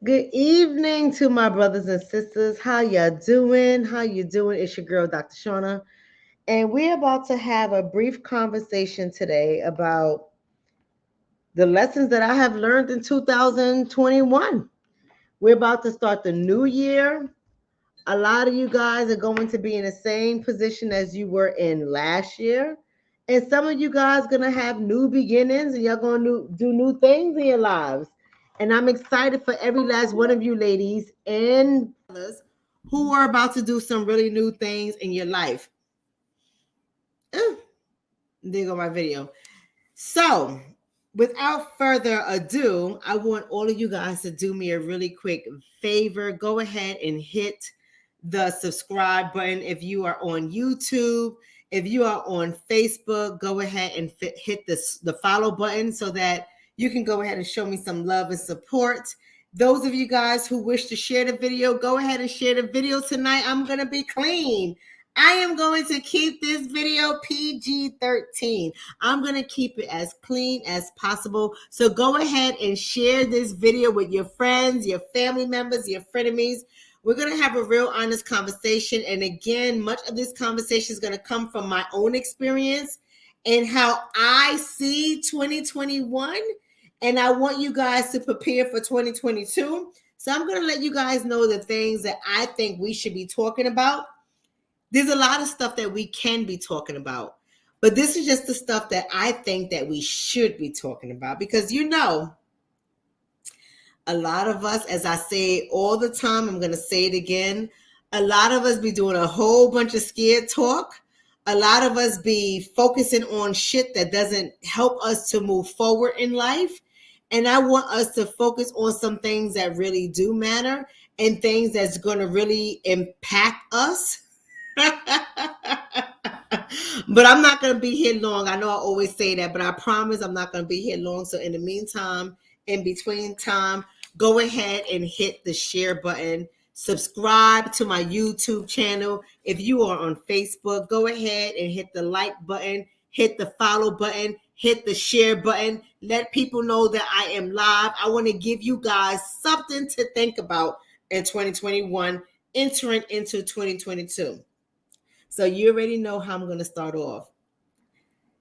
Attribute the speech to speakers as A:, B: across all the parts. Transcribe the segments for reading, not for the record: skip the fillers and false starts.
A: Good evening to my brothers and sisters. How you doing? How you doing? It's your girl, Dr. Shonna, and we're about to have a brief conversation today about the lessons that I have learned in 2021. We're about to start the new year. A lot of you guys are going to be in the same position as you were in last year. And some of you guys going to have new beginnings and you're going to do new things in your lives. And I'm excited for every last one of you ladies and fellas who are about to do some really new things in your life. There go my video. So, without further ado, I want all of you guys to do me a really quick favor. Go ahead and hit the subscribe button if you are on YouTube. If you are on Facebook, go ahead and hit the follow button so that you can go ahead and show me some love and support. Those of you guys who wish to share the video, go ahead and share the video tonight. I'm going to be clean. I am going to keep this video PG-13. I'm going to keep it as clean as possible. So go ahead and share this video with your friends, your family members, your frenemies. We're going to have a real honest conversation. And again, much of this conversation is going to come from my own experience and how I see 2021. And I want you guys to prepare for 2022. So I'm going to let you guys know the things that I think we should be talking about. There's a lot of stuff that we can be talking about, but this is just the stuff that I think that we should be talking about because, you know, a lot of us, as I say all the time, I'm going to say it again, a lot of us be doing a whole bunch of scared talk. A lot of us be focusing on shit that doesn't help us to move forward in life. And I want us to focus on some things that really do matter and things that's going to really impact us. But I'm not going to be here long. I know I always say that, but I promise I'm not going to be here long. So in the meantime, in between time, go ahead and hit the share button. Subscribe to my YouTube channel. If you are on Facebook, go ahead and hit the like button, hit the follow button, hit the share button. Let people know that I am live. I want to give you guys something to think about in 2021, entering into 2022. So you already know how I'm going to start off.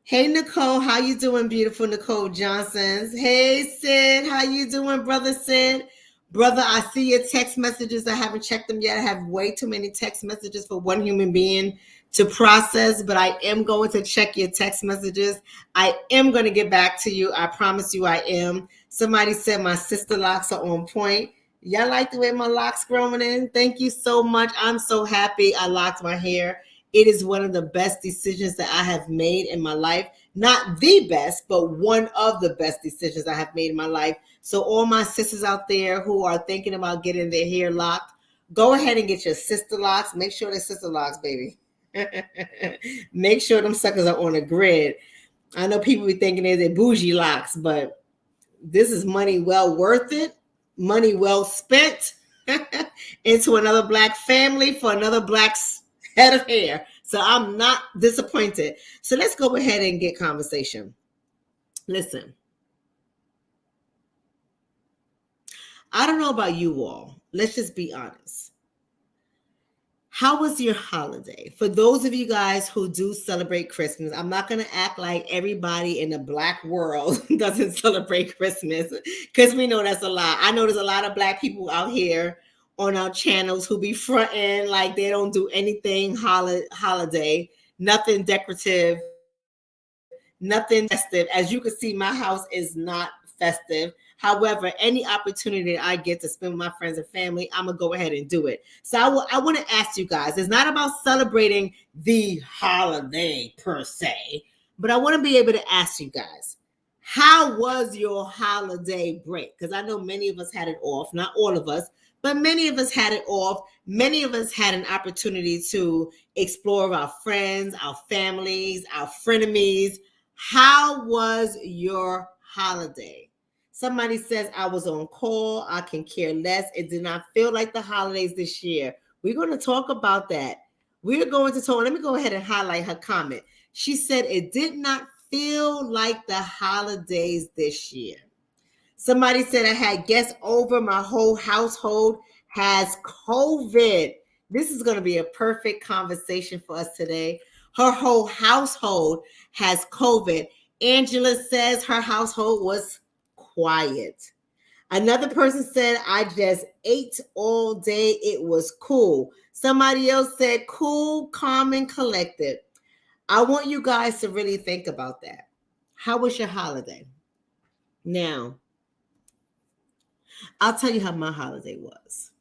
A: Hey, Nicole, how you doing, beautiful Nicole Johnsons? Hey, Sid, how you doing, brother Sid? Brother, I see your text messages. I haven't checked them yet. I have way too many text messages for one human being to process, but I am going to check your text messages. I am going to get back to you. I promise you I am. Somebody said my sister locks are on point. Y'all like the way my locks growing in? Thank you so much. I'm so happy I locked my hair. It is one of the best decisions that I have made in my life. Not the best, but one of the best decisions I have made in my life. So all my sisters out there who are thinking about getting their hair locked, go ahead and get your sister locks. Make sure they're sister locks, baby. Make sure them suckers are on a grid. I know people be thinking they're bougie locks, but this is money well worth it. Money well spent into another black family for another black head of hair. So I'm not disappointed. So let's go ahead and get conversation. Listen, I don't know about you all. Let's just be honest. How was your holiday? For those of you guys who do celebrate Christmas, I'm not going to act like everybody in the black world doesn't celebrate Christmas because we know that's a lie. I know there's a lot of black people out here on our channels who be fronting like they don't do anything holiday, nothing decorative, nothing festive. As you can see, my house is not festive. However, any opportunity that I get to spend with my friends and family, I'm going to go ahead and do it. So I want to ask you guys, it's not about celebrating the holiday per se, but I want to be able to ask you guys, how was your holiday break? Because I know many of us had it off, not all of us, but many of us had it off. Many of us had an opportunity to explore our friends, our families, our frenemies. How was your holiday? Somebody says I was on call. I can care less. It did not feel like the holidays this year. We're going to talk about that. We're going to talk. Let me go ahead and highlight her comment. She said it did not feel like the holidays this year. Somebody said I had guests over. My whole household has COVID. This is going to be a perfect conversation for us today. Her whole household has COVID. Angela says her household was quiet. Another person said, I just ate all day. It was cool. Somebody else said, cool, calm, and collected. I want you guys to really think about that. How was your holiday? Now, I'll tell you how my holiday was.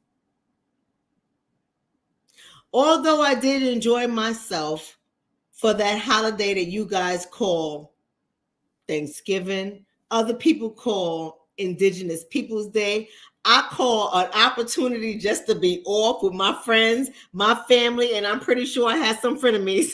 A: Although I did enjoy myself for that holiday that you guys call Thanksgiving, other people call Indigenous Peoples Day, I call an opportunity just to be off with my friends, my family, and I'm pretty sure I had some frenemies.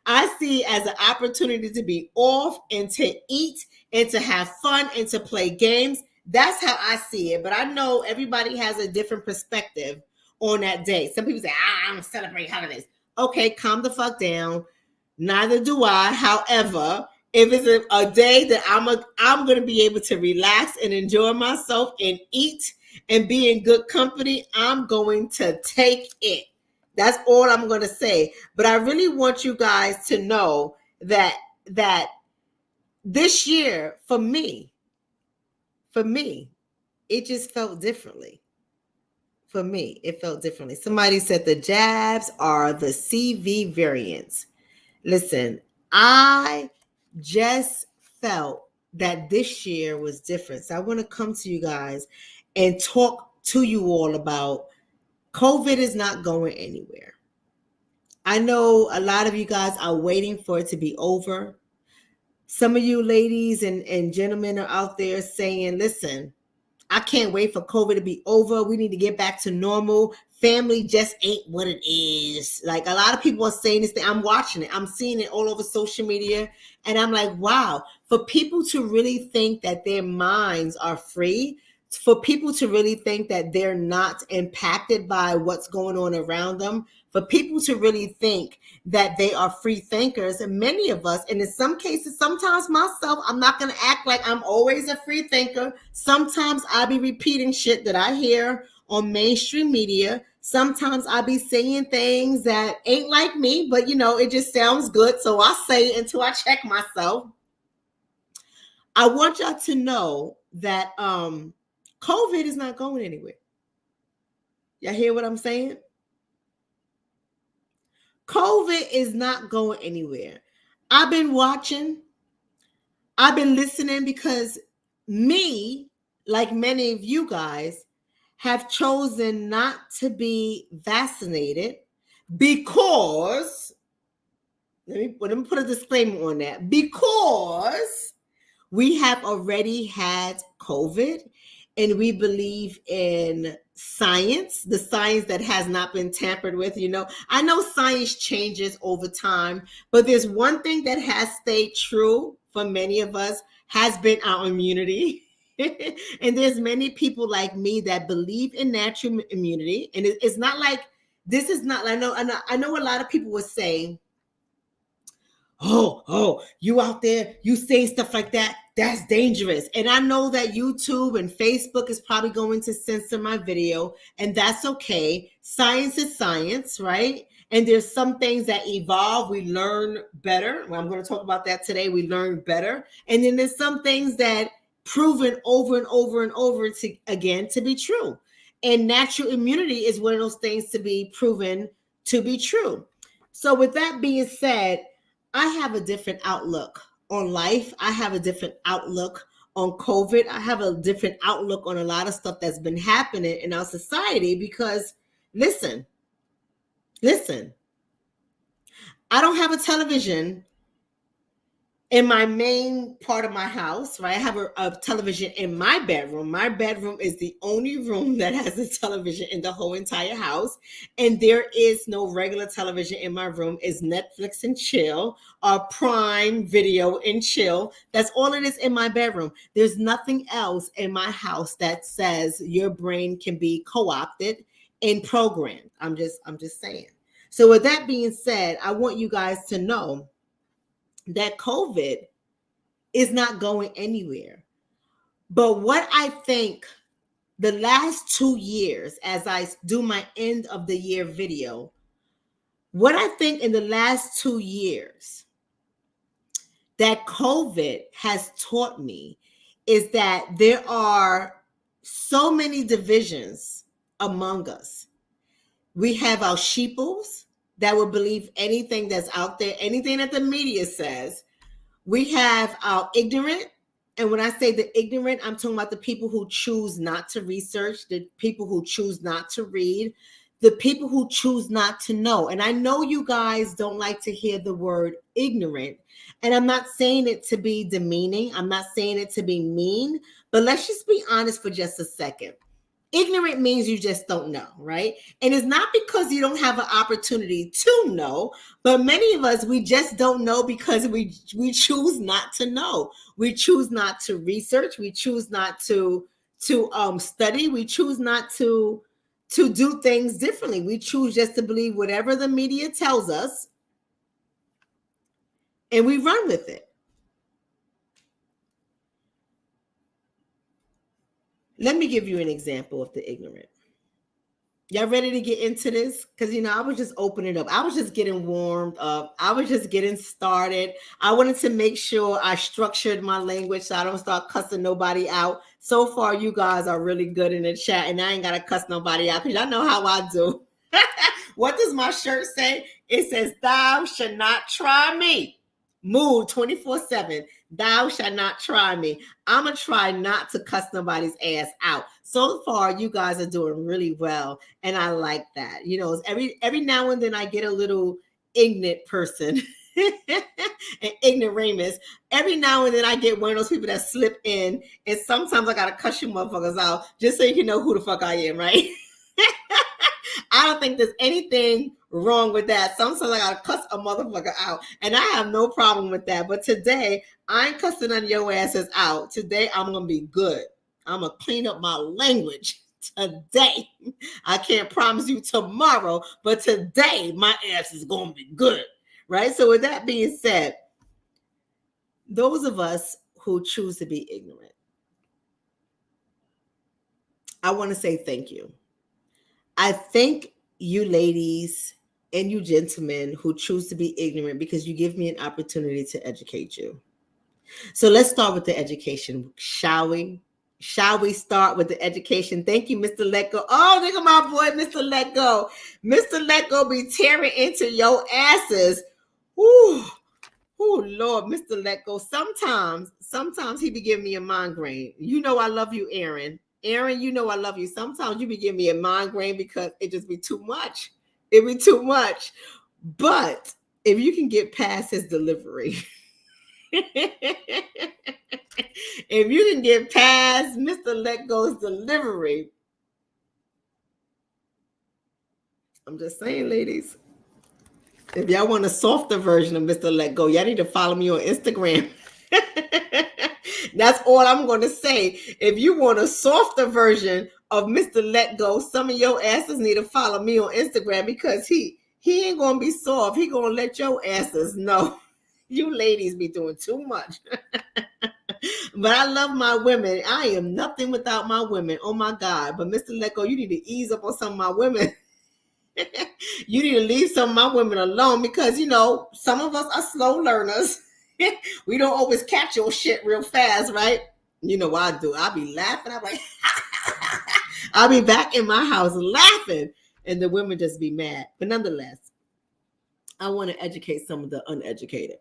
A: I see it as an opportunity to be off and to eat and to have fun and to play games. That's how I see it. But I know everybody has a different perspective on that day. Some people say, I don't celebrate holidays. Okay, calm the fuck down. Neither do I. However, if it's a day that I'm going to be able to relax and enjoy myself and eat and be in good company, I'm going to take it. That's all I'm going to say. But I really want you guys to know that this year for me, it just felt differently. For me, it felt differently. Somebody said the jabs are the CV variants. Listen, I just felt that this year was different. So I want to come to you guys and talk to you all about COVID is not going anywhere. I know a lot of you guys are waiting for it to be over. Some of you ladies and gentlemen are out there saying, listen, I can't wait for COVID to be over. We need to get back to normal. Family just ain't what it is. Like a lot of people are saying this thing. I'm watching it. I'm seeing it all over social media. And I'm like, wow, for people to really think that their minds are free, for people to really think that they're not impacted by what's going on around them, for people to really think that they are free thinkers, and many of us, and in some cases, sometimes myself, I'm not going to act like I'm always a free thinker. Sometimes I be repeating shit that I hear on mainstream media. Sometimes I be saying things that ain't like me, but it just sounds good. So I say it until I check myself. I want y'all to know that COVID is not going anywhere. Y'all hear what I'm saying? COVID is not going anywhere. I've been watching. I've been listening because me, like many of you guys, have chosen not to be vaccinated because, let me put a disclaimer on that, because we have already had COVID and we believe in science, the science that has not been tampered with. I know science changes over time, but there's one thing that has stayed true for many of us has been our immunity. And there's many people like me that believe in natural immunity. And it's not like, this is not, I know a lot of people would say, oh, you out there, you say stuff like that, that's dangerous. And I know that YouTube and Facebook is probably going to censor my video, and that's okay. Science is science, right? And there's some things that evolve, we learn better. Well, I'm going to talk about that today. We learn better. And then there's some things that proven over and over and over again to be true. And natural immunity is one of those things to be proven to be true. So with that being said, I have a different outlook on life. I have a different outlook on COVID. I have a different outlook on a lot of stuff that's been happening in our society because, listen, I don't have a television in my main part of my house, right? I have a television in my bedroom. My bedroom is the only room that has a television in the whole entire house. And there is no regular television in my room. It's Netflix and chill, or Prime Video and chill. That's all it is in my bedroom. There's nothing else in my house that says your brain can be co-opted and programmed. I'm just saying. So with that being said, I want you guys to know that COVID is not going anywhere. But what I think the last 2 years, as I do my end of the year video, what I think in the last 2 years that COVID has taught me is that there are so many divisions among us. We have our sheeples that will believe anything that's out there, anything that the media says. We have our ignorant. And when I say the ignorant, I'm talking about the people who choose not to research, the people who choose not to read, the people who choose not to know. And I know you guys don't like to hear the word ignorant. And I'm not saying it to be demeaning. I'm not saying it to be mean. But let's just be honest for just a second. Ignorant means you just don't know, right? And it's not because you don't have an opportunity to know, but many of us, we just don't know because we choose not to know. We choose not to research. We choose not to study. We choose not to do things differently. We choose just to believe whatever the media tells us, and we run with it. Let me give you an example of the ignorant. Y'all ready to get into this? Because, I was just opening up. I was just getting warmed up. I was just getting started. I wanted to make sure I structured my language so I don't start cussing nobody out. So far, you guys are really good in the chat, and I ain't got to cuss nobody out because y'all know how I do. What does my shirt say? It says, "Thou shalt not try me." Mood 24/7. Thou shalt not try me. I'm going to try not to cuss nobody's ass out. So far, you guys are doing really well. And I like that. Every now and then I get a little ignorant person, an ignoramus. Every now and then I get one of those people that slip in. And sometimes I got to cuss you motherfuckers out just so you can know who the fuck I am, right? I don't think there's anything wrong with that. Sometimes I gotta cuss a motherfucker out, and I have no problem with that. But today, I ain't cussing none of your asses out. Today, I'm gonna be good. I'm gonna clean up my language today. I can't promise you tomorrow, but today, my ass is gonna be good, right? So with that being said, those of us who choose to be ignorant, I want to say thank you. I thank you ladies and you gentlemen who choose to be ignorant because you give me an opportunity to educate you. So let's start with the education, shall we? Shall we start with the education? Thank you, Mr. Let Go. Oh, look at my boy, Mr. Let Go. Mr. Let Go be tearing into your asses. Ooh. Oh, Lord, Mr. Let Go. Sometimes he be giving me a migraine. You know I love you, Aaron. Aaron, you know I love you. Sometimes you be giving me a migraine because it just be too much. It be too much. But if you can get past his delivery, if you can get past Mr. Let Go's delivery, I'm just saying, ladies, if y'all want a softer version of Mr. Let Go, y'all need to follow me on Instagram. That's all I'm going to say. If you want a softer version of Mr. Let Go, some of your asses need to follow me on Instagram because he ain't going to be soft. He going to let your asses know. You ladies be doing too much. But I love my women. I am nothing without my women. Oh, my God. But Mr. Let Go, you need to ease up on some of my women. You need to leave some of my women alone because, some of us are slow learners. We don't always catch your shit real fast, right? You know what I do? I'll be laughing. I'm like, I'll be back in my house laughing, and the women just be mad. But nonetheless, I want to educate some of the uneducated.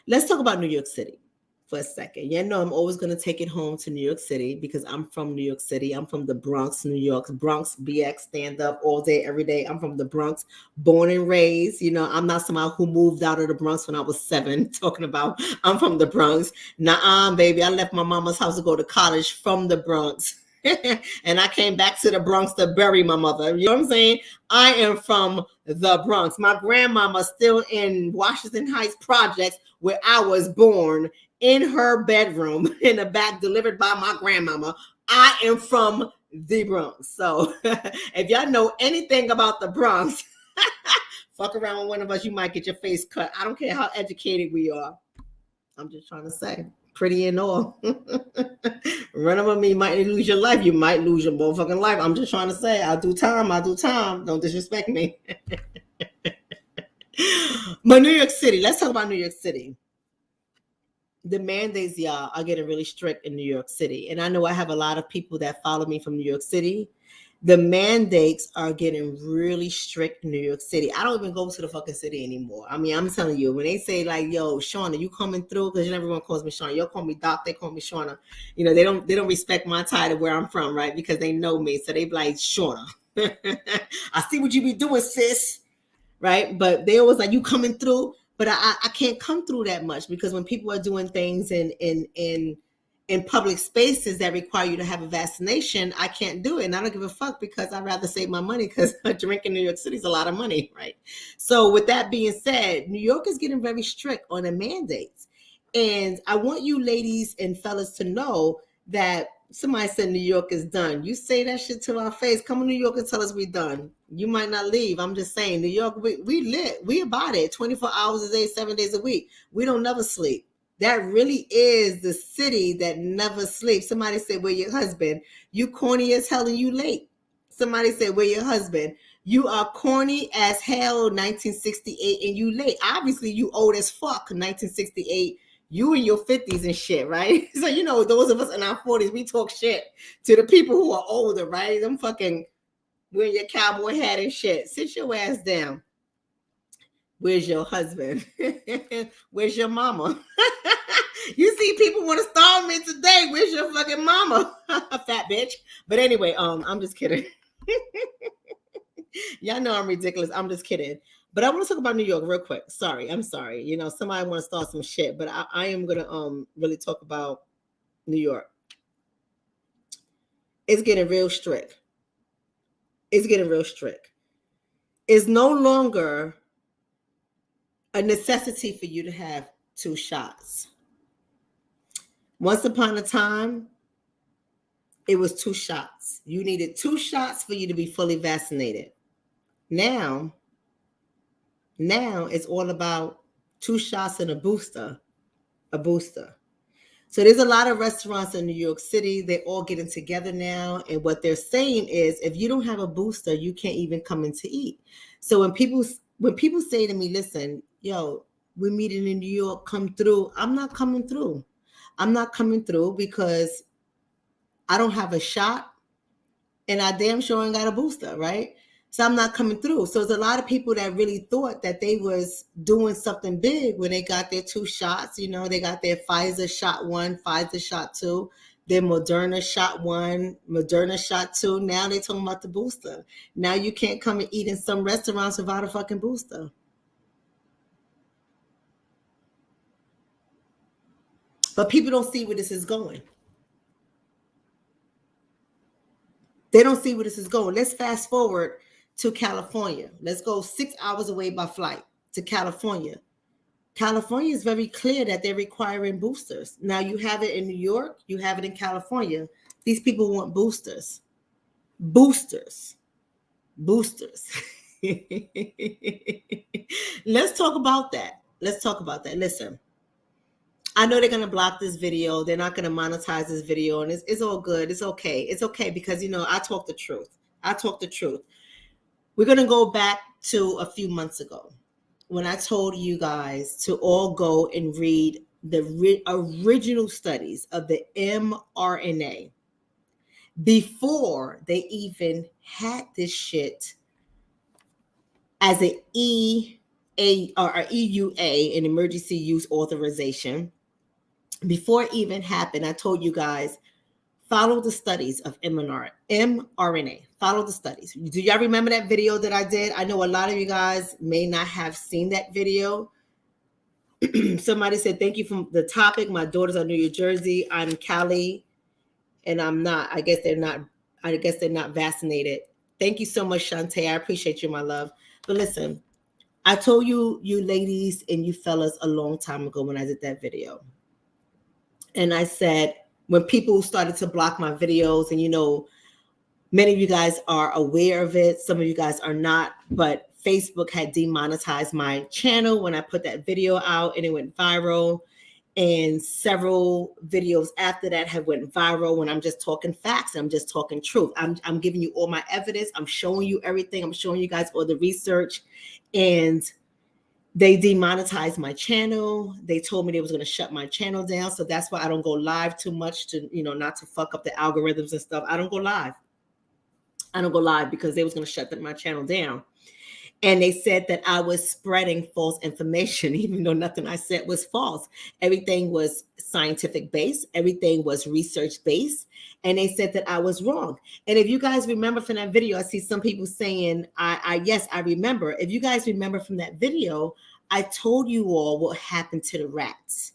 A: Let's talk about New York City for a second. I'm always going to take it home to New York City because I'm from New York City. I'm from the Bronx, New York. Bronx BX, stand up all day, every day. I'm from the Bronx, born and raised. I'm not somebody who moved out of the Bronx when I was 7, talking about I'm from the Bronx. Nuh-uh, baby. I left my mama's house to go to college from the Bronx. And I came back to the Bronx to bury my mother. You know what I'm saying? I am from the Bronx. My grandmama's still in Washington Heights Projects where I was born, in her bedroom in the back, delivered by my grandmama. I am from the Bronx. So if y'all know anything about the Bronx, fuck around with one of us, you might get your face cut. I don't care how educated we are. I'm just trying to say, pretty and all. Running with me, you might lose your life. You might lose your motherfucking life. I'm just trying to say, I'll do time. I'll do time. Don't disrespect me. But New York City, let's talk about New York City. The mandates, y'all, are getting really strict in New York City. And I know I have a lot of people that follow me from New York City. The mandates are getting really strict in New York City. I don't even go to the fucking city anymore. I mean, I'm telling you, when they say like, yo, Shonna, you coming through? Because everyone calls me Shonna. Y'all call me Doc, they call me Shonna. You know, they don't respect my title where I'm from, right? Because they know me. So they be like, Shonna. I see what you be doing, sis. Right? But they always like, you coming through? But I can't come through that much because when people are doing things in public spaces that require you to have a vaccination, I can't do it. And I don't give a fuck because I'd rather save my money because a drink in New York City is a lot of money, right? So with that being said, New York is getting very strict on the mandates. And I want you ladies and fellas to know that somebody said New York is done. You say that shit to our face. Come to New York and tell us we done. You might not leave. I'm just saying, New York, we lit. We about it 24 hours a day, 7 days a week. We don't never sleep. That really is the city that never sleeps. Somebody said, where your husband? You corny as hell and you late. Somebody said, where your husband? You are corny as hell, 1968, and you late. Obviously, you old as fuck, 1968. You in your 50s and shit, right? So, you know, those of us in our 40s, we talk shit to the people who are older, right? Them fucking wearing your cowboy hat and shit. Sit your ass down. Where's your husband? Where's your mama? You see, people want to starve me today. Where's your fucking mama? Fat bitch. But anyway, I'm just kidding. Y'all know I'm ridiculous. I'm just kidding. But I want to talk about New York real quick. Sorry, I'm sorry. You know, somebody want to start some shit, but I am gonna really talk about New York. It's getting real strict. It's getting real strict. It's no longer a necessity for you to have 2 shots. Once upon a time, it was 2 shots. You needed 2 shots for you to be fully vaccinated. Now it's all about 2 shots and a booster. So there's a lot of restaurants in New York City. They're all getting together now. And what they're saying is, if you don't have a booster, you can't even come in to eat. So when people say to me, listen, yo, we're meeting in New York, come through. I'm not coming through. I'm not coming through because I don't have a shot and I damn sure ain't got a booster, right? So I'm not coming through. So there's a lot of people that really thought that they was doing something big when they got their 2 shots. You know, they got their Pfizer shot 1, Pfizer shot 2, their Moderna shot 1, Moderna shot 2. Now they're talking about the booster. Now you can't come and eat in some restaurants without a fucking booster. But people don't see where this is going. They don't see where this is going. Let's fast forward to California. Let's go 6 hours away by flight to California. California is very clear that they're requiring boosters. Now you have it in New York, you have it in California. These people want boosters. Boosters. Let's talk about that. Listen, I know they're going to block this video. They're not going to monetize this video. And it's all good. It's okay. It's okay because, you know, I talk the truth. We're going to go back to a few months ago when I told you guys to all go and read the original studies of the mRNA before they even had this shit as an EUA, an emergency use authorization. Before it even happened, I told you guys, follow the studies of mRNA. Follow the studies. Do y'all remember that video that I did? I know a lot of you guys may not have seen that video. Somebody said, thank you for the topic. My daughters are New Jersey. I'm Cali, and I'm not. I guess they're not vaccinated. Thank you so much, Shantae. I appreciate you, my love. But listen, I told you ladies and you fellas a long time ago when I did that video. And I said, when people started to block my videos, and you know, many of you guys are aware of it, some of you guys are not, but Facebook had demonetized my channel when I put that video out and it went viral. And several videos after that have went viral when I'm just talking facts. I'm just talking truth. I'm giving you all my evidence. I'm showing you everything. I'm showing you guys all the research. And they demonetized my channel. They told me they was going to shut my channel down. So that's why I don't go live too much to, not to fuck up the algorithms and stuff. I don't go live. Because they was going to shut my channel down. And they said that I was spreading false information, even though nothing I said was false. Everything was scientific based. Everything was research based. And they said that I was wrong. And if you guys remember from that video, I see some people saying, yes, I remember. If you guys remember from that video, I told you all what happened to the rats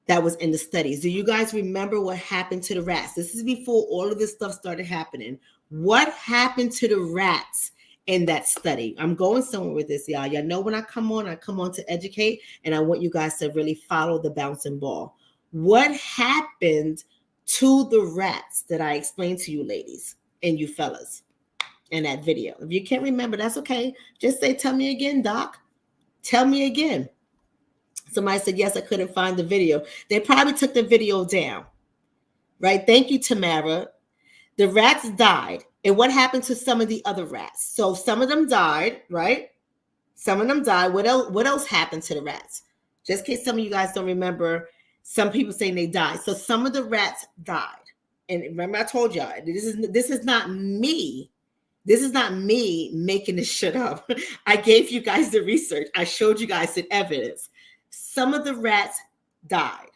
A: that was in the studies. Do you guys remember what happened to the rats? This is before all of this stuff started happening. What happened to the rats in that study? I'm going somewhere with this, y'all. Y'all know when I come on to educate, and I want you guys to really follow the bouncing ball. What happened to the rats that I explained to you ladies and you fellas in that video? If you can't remember, that's okay. Just say, tell me again, doc. Tell me again. Somebody said, yes, I couldn't find the video. They probably took the video down, right? Thank you, Tamara. The rats died. And what happened to some of the other rats? So some of them died, right? Some of them died. What else happened to the rats? Just in case some of you guys don't remember, some people saying they died. So some of the rats died. And remember, I told y'all, this is not me. This is not me making this shit up. I gave you guys the research. I showed you guys the evidence. Some of the rats died.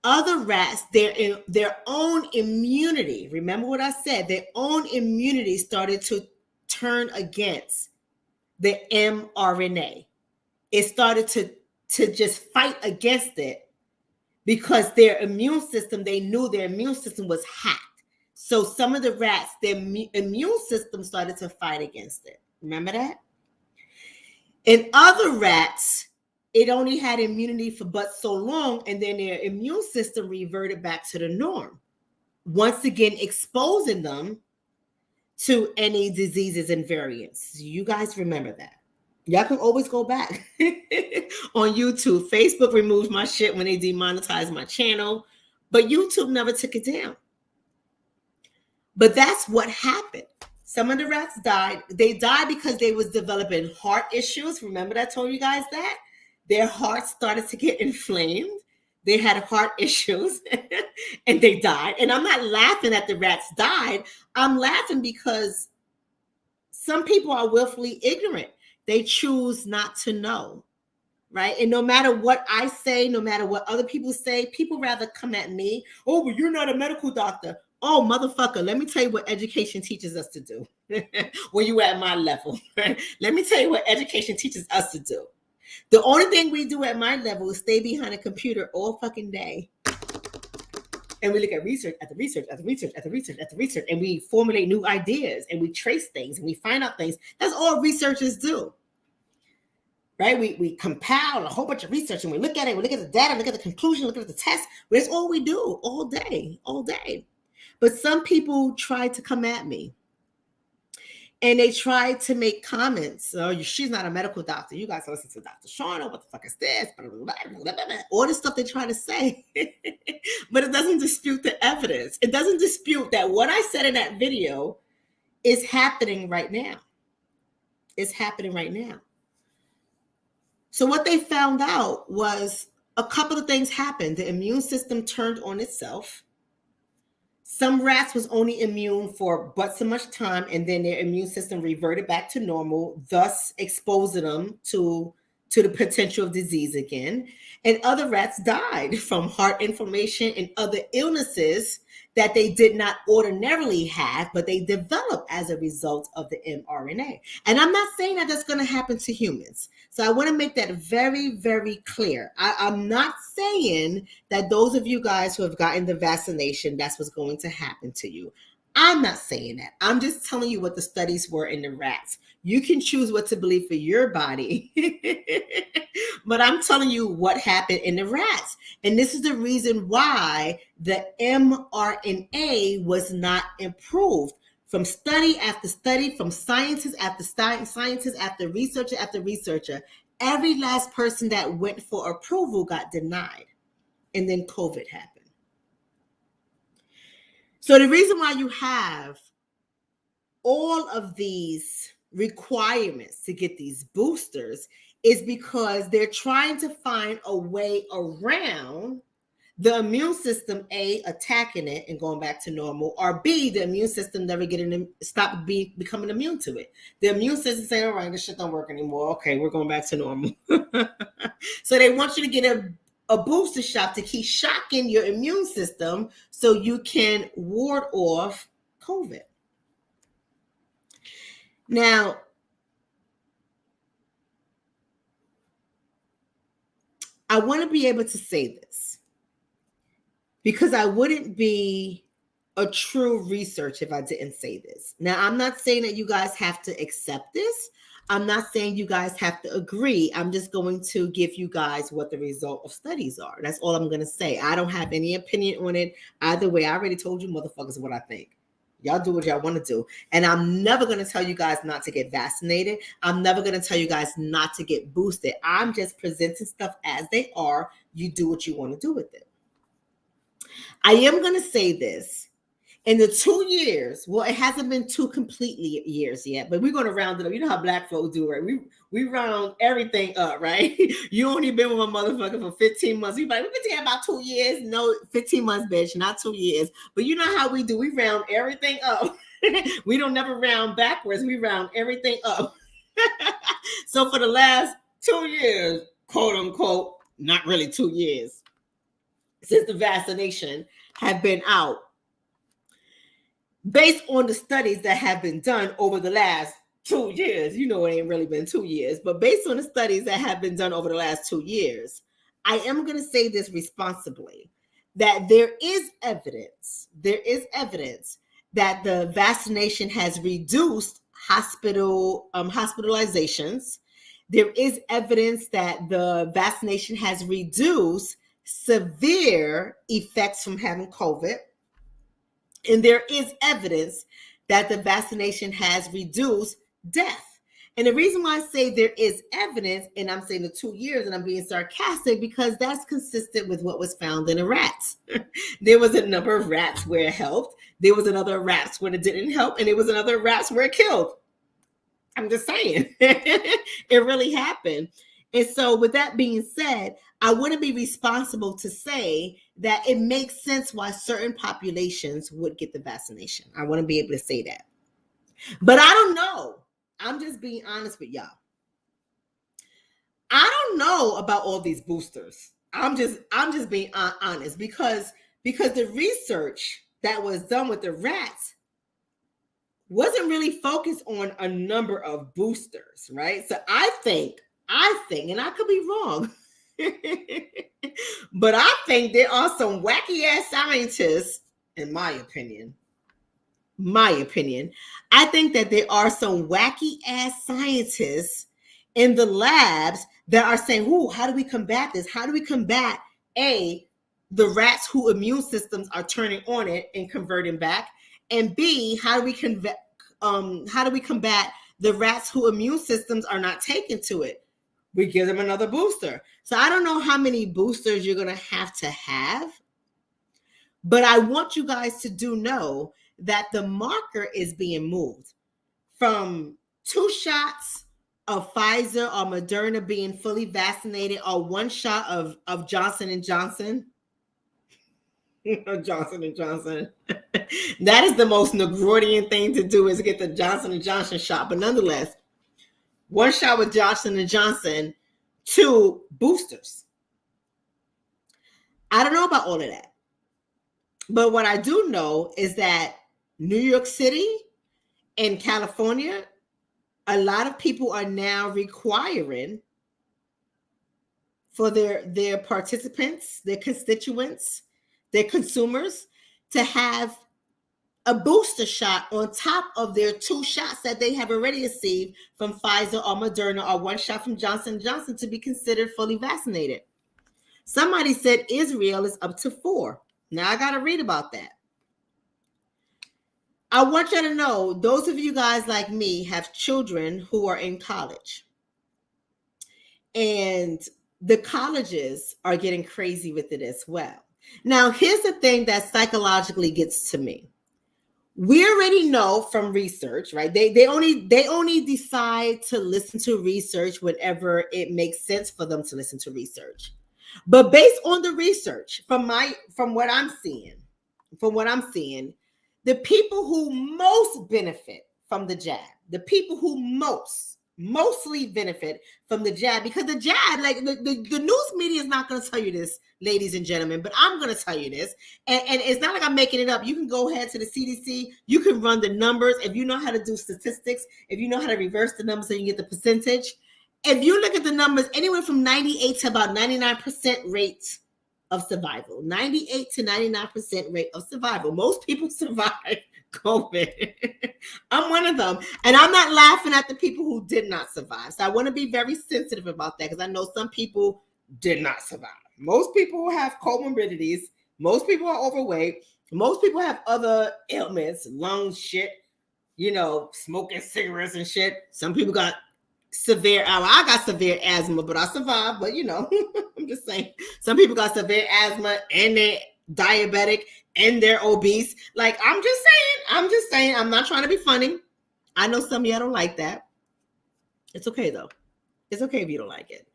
A: Other rats, their own immunity, remember what I said, their own immunity started to turn against the mRNA. It started to just fight against it because their immune system, they knew their immune system was hacked. So some of the rats, their immune system started to fight against it. Remember that? In other rats, it only had immunity for but so long, and then their immune system reverted back to the norm, once again exposing them to any diseases and variants. You guys remember that. Y'all can always go back on YouTube. Facebook removed my shit when they demonetized my channel, but YouTube never took it down. But that's what happened. Some of the rats died. They died because they was developing heart issues. Remember that I told you guys that? Their hearts started to get inflamed. They had heart issues and they died. And I'm not laughing that the rats died. I'm laughing because some people are willfully ignorant. They choose not to know, right? And no matter what I say, no matter what other people say, people rather come at me. Oh, but you're not a medical doctor. Oh, motherfucker, let me tell you what education teaches us to do when you at my level. Let me tell you what education teaches us to do. The only thing we do at my level is stay behind a computer all fucking day. And we look at research, at the research, at the research, at the research, at the research, and we formulate new ideas and we trace things and we find out things. That's all researchers do. Right? We compile a whole bunch of research and we look at it, we look at the data, look at the conclusion, look at the test. That's all we do all day, all day. But some people try to come at me. And they tried to make comments. Oh, she's not a medical doctor. You guys listen to Dr. Shonna. What the fuck is this? All the stuff they try to say. But it doesn't dispute the evidence. It doesn't dispute that what I said in that video is happening right now. It's happening right now. So what they found out was a couple of things happened. The immune system turned on itself. Some rats was only immune for but so much time, and then their immune system reverted back to normal, thus exposing them to the potential of disease again. And other rats died from heart inflammation and other illnesses that they did not ordinarily have, but they developed as a result of the mRNA. And I'm not saying that that's going to happen to humans. So I want to make that very, very clear. I'm not saying that those of you guys who have gotten the vaccination, that's what's going to happen to you. I'm not saying that. I'm just telling you what the studies were in the rats. You can choose what to believe for your body. But I'm telling you what happened in the rats. And this is the reason why the mRNA was not improved. From study after study, from scientist after scientist, after researcher, every last person that went for approval got denied. And then COVID happened. So the reason why you have all of these requirements to get these boosters is because they're trying to find a way around the immune system, A, attacking it and going back to normal, or B, the immune system never becoming immune to it. The immune system say, all right, this shit don't work anymore. Okay, we're going back to normal. So they want you to get a booster shot to keep shocking your immune system so you can ward off COVID. Now, I want to be able to say this because I wouldn't be a true research if I didn't say this. Now, I'm not saying that you guys have to accept this. I'm not saying you guys have to agree. I'm just going to give you guys what the result of studies are. That's all I'm going to say. I don't have any opinion on it either way. I already told you motherfuckers what I think. Y'all do what y'all want to do. And I'm never going to tell you guys not to get vaccinated. I'm never going to tell you guys not to get boosted. I'm just presenting stuff as they are. You do what you want to do with it. I am going to say this. In the 2 years, well, it hasn't been 2 completely years yet, but we're going to round it up. You know how black folks do, right? We round everything up, right? You only been with a motherfucker for 15 months. You like, we've been together about 2 years. No, 15 months, bitch, not 2 years. But you know how we do. We round everything up. We don't never round backwards. We round everything up. So for the last 2 years, quote unquote, not really 2 years, since the vaccination have been out, based on the studies that have been done over the last 2 years, you know, it ain't really been 2 years, but based on the studies that have been done over the last 2 years, I am going to say this responsibly, that there is evidence that the vaccination has reduced hospitalizations. There is evidence that the vaccination has reduced severe effects from having COVID. And there is evidence that the vaccination has reduced death. And the reason why I say there is evidence, and I'm saying the 2 years, and I'm being sarcastic, because that's consistent with what was found in the rats. There was a number of rats where it helped. There was another rats where it didn't help. And there was another rats where it killed. I'm just saying. It really happened. And so with that being said, I wouldn't be responsible to say that it makes sense why certain populations would get the vaccination. I want to be able to say that. But I don't know. I'm just being honest with y'all. I don't know about all these boosters. I'm just being honest because the research that was done with the rats wasn't really focused on a number of boosters, right? So I think, and I could be wrong, but I think there are some wacky ass scientists, in my opinion. I think that there are some wacky ass scientists in the labs that are saying, "Ooh, how do we combat this? How do we combat the rats who immune systems are turning on it and converting back, and B, how do we combat the rats who immune systems are not taking to it? We give them another booster." So I don't know how many boosters you're going to have, but I want you guys to know that the marker is being moved from 2 shots of Pfizer or Moderna being fully vaccinated, or 1 shot of Johnson & Johnson. Johnson & Johnson. That is the most Negroidian thing to do, is get the Johnson & Johnson shot. But nonetheless, 1 shot with Johnson & Johnson, 2 boosters. I don't know about all of that. But what I do know is that New York City and California, a lot of people are now requiring for their participants, their constituents, their consumers, to have a booster shot on top of their 2 shots that they have already received from Pfizer or Moderna, or 1 shot from Johnson & Johnson, to be considered fully vaccinated. Somebody said Israel is up to 4. Now I got to read about that. I want you to know, those of you guys like me have children who are in college. And the colleges are getting crazy with it as well. Now, here's the thing that psychologically gets to me. We already know from research, right? They only decide to listen to research whenever it makes sense for them to listen to research. But based on the research, from what I'm seeing, the people who most benefit from the jab, the people who mostly benefit from the jab, because the jab, like the news media is not going to tell you this, ladies and gentlemen, but I'm going to tell you this. And it's not like I'm making it up. You can go ahead to the CDC. You can run the numbers. If you know how to do statistics, if you know how to reverse the numbers so you can get the percentage, if you look at the numbers, anywhere from 98 to about 99% rate of survival, 98 to 99% rate of survival. Most people survive COVID. I'm one of them. And I'm not laughing at the people who did not survive. So I want to be very sensitive about that, because I know some people did not survive. Most people have comorbidities. Most people are overweight. Most people have other ailments, lung shit, smoking cigarettes and shit. Some people got severe, I got severe asthma, but I survived. But I'm just saying, some people got severe asthma and they're diabetic and they're obese. Like, I'm just saying, I'm not trying to be funny. I know some of y'all don't like that. It's okay though. It's okay if you don't like it.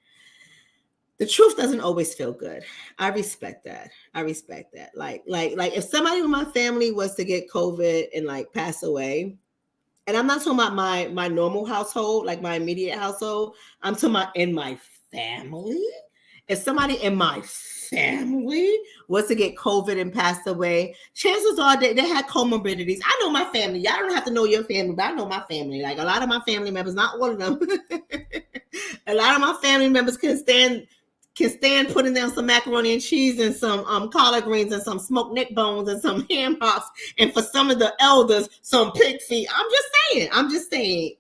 A: The truth doesn't always feel good. I respect that. Like if somebody in my family was to get COVID and like pass away, and I'm not talking about my normal household, like my immediate household. I'm talking about in my family. If somebody in my family was to get COVID and passed away, chances are they had comorbidities. I know my family. Y'all don't have to know your family, but I know my family. Like, a lot of my family members, not all of them. A lot of my family members can stand putting down some macaroni and cheese and some collard greens and some smoked neck bones and some ham hocks, and for some of the elders, some pig feet. I'm just saying.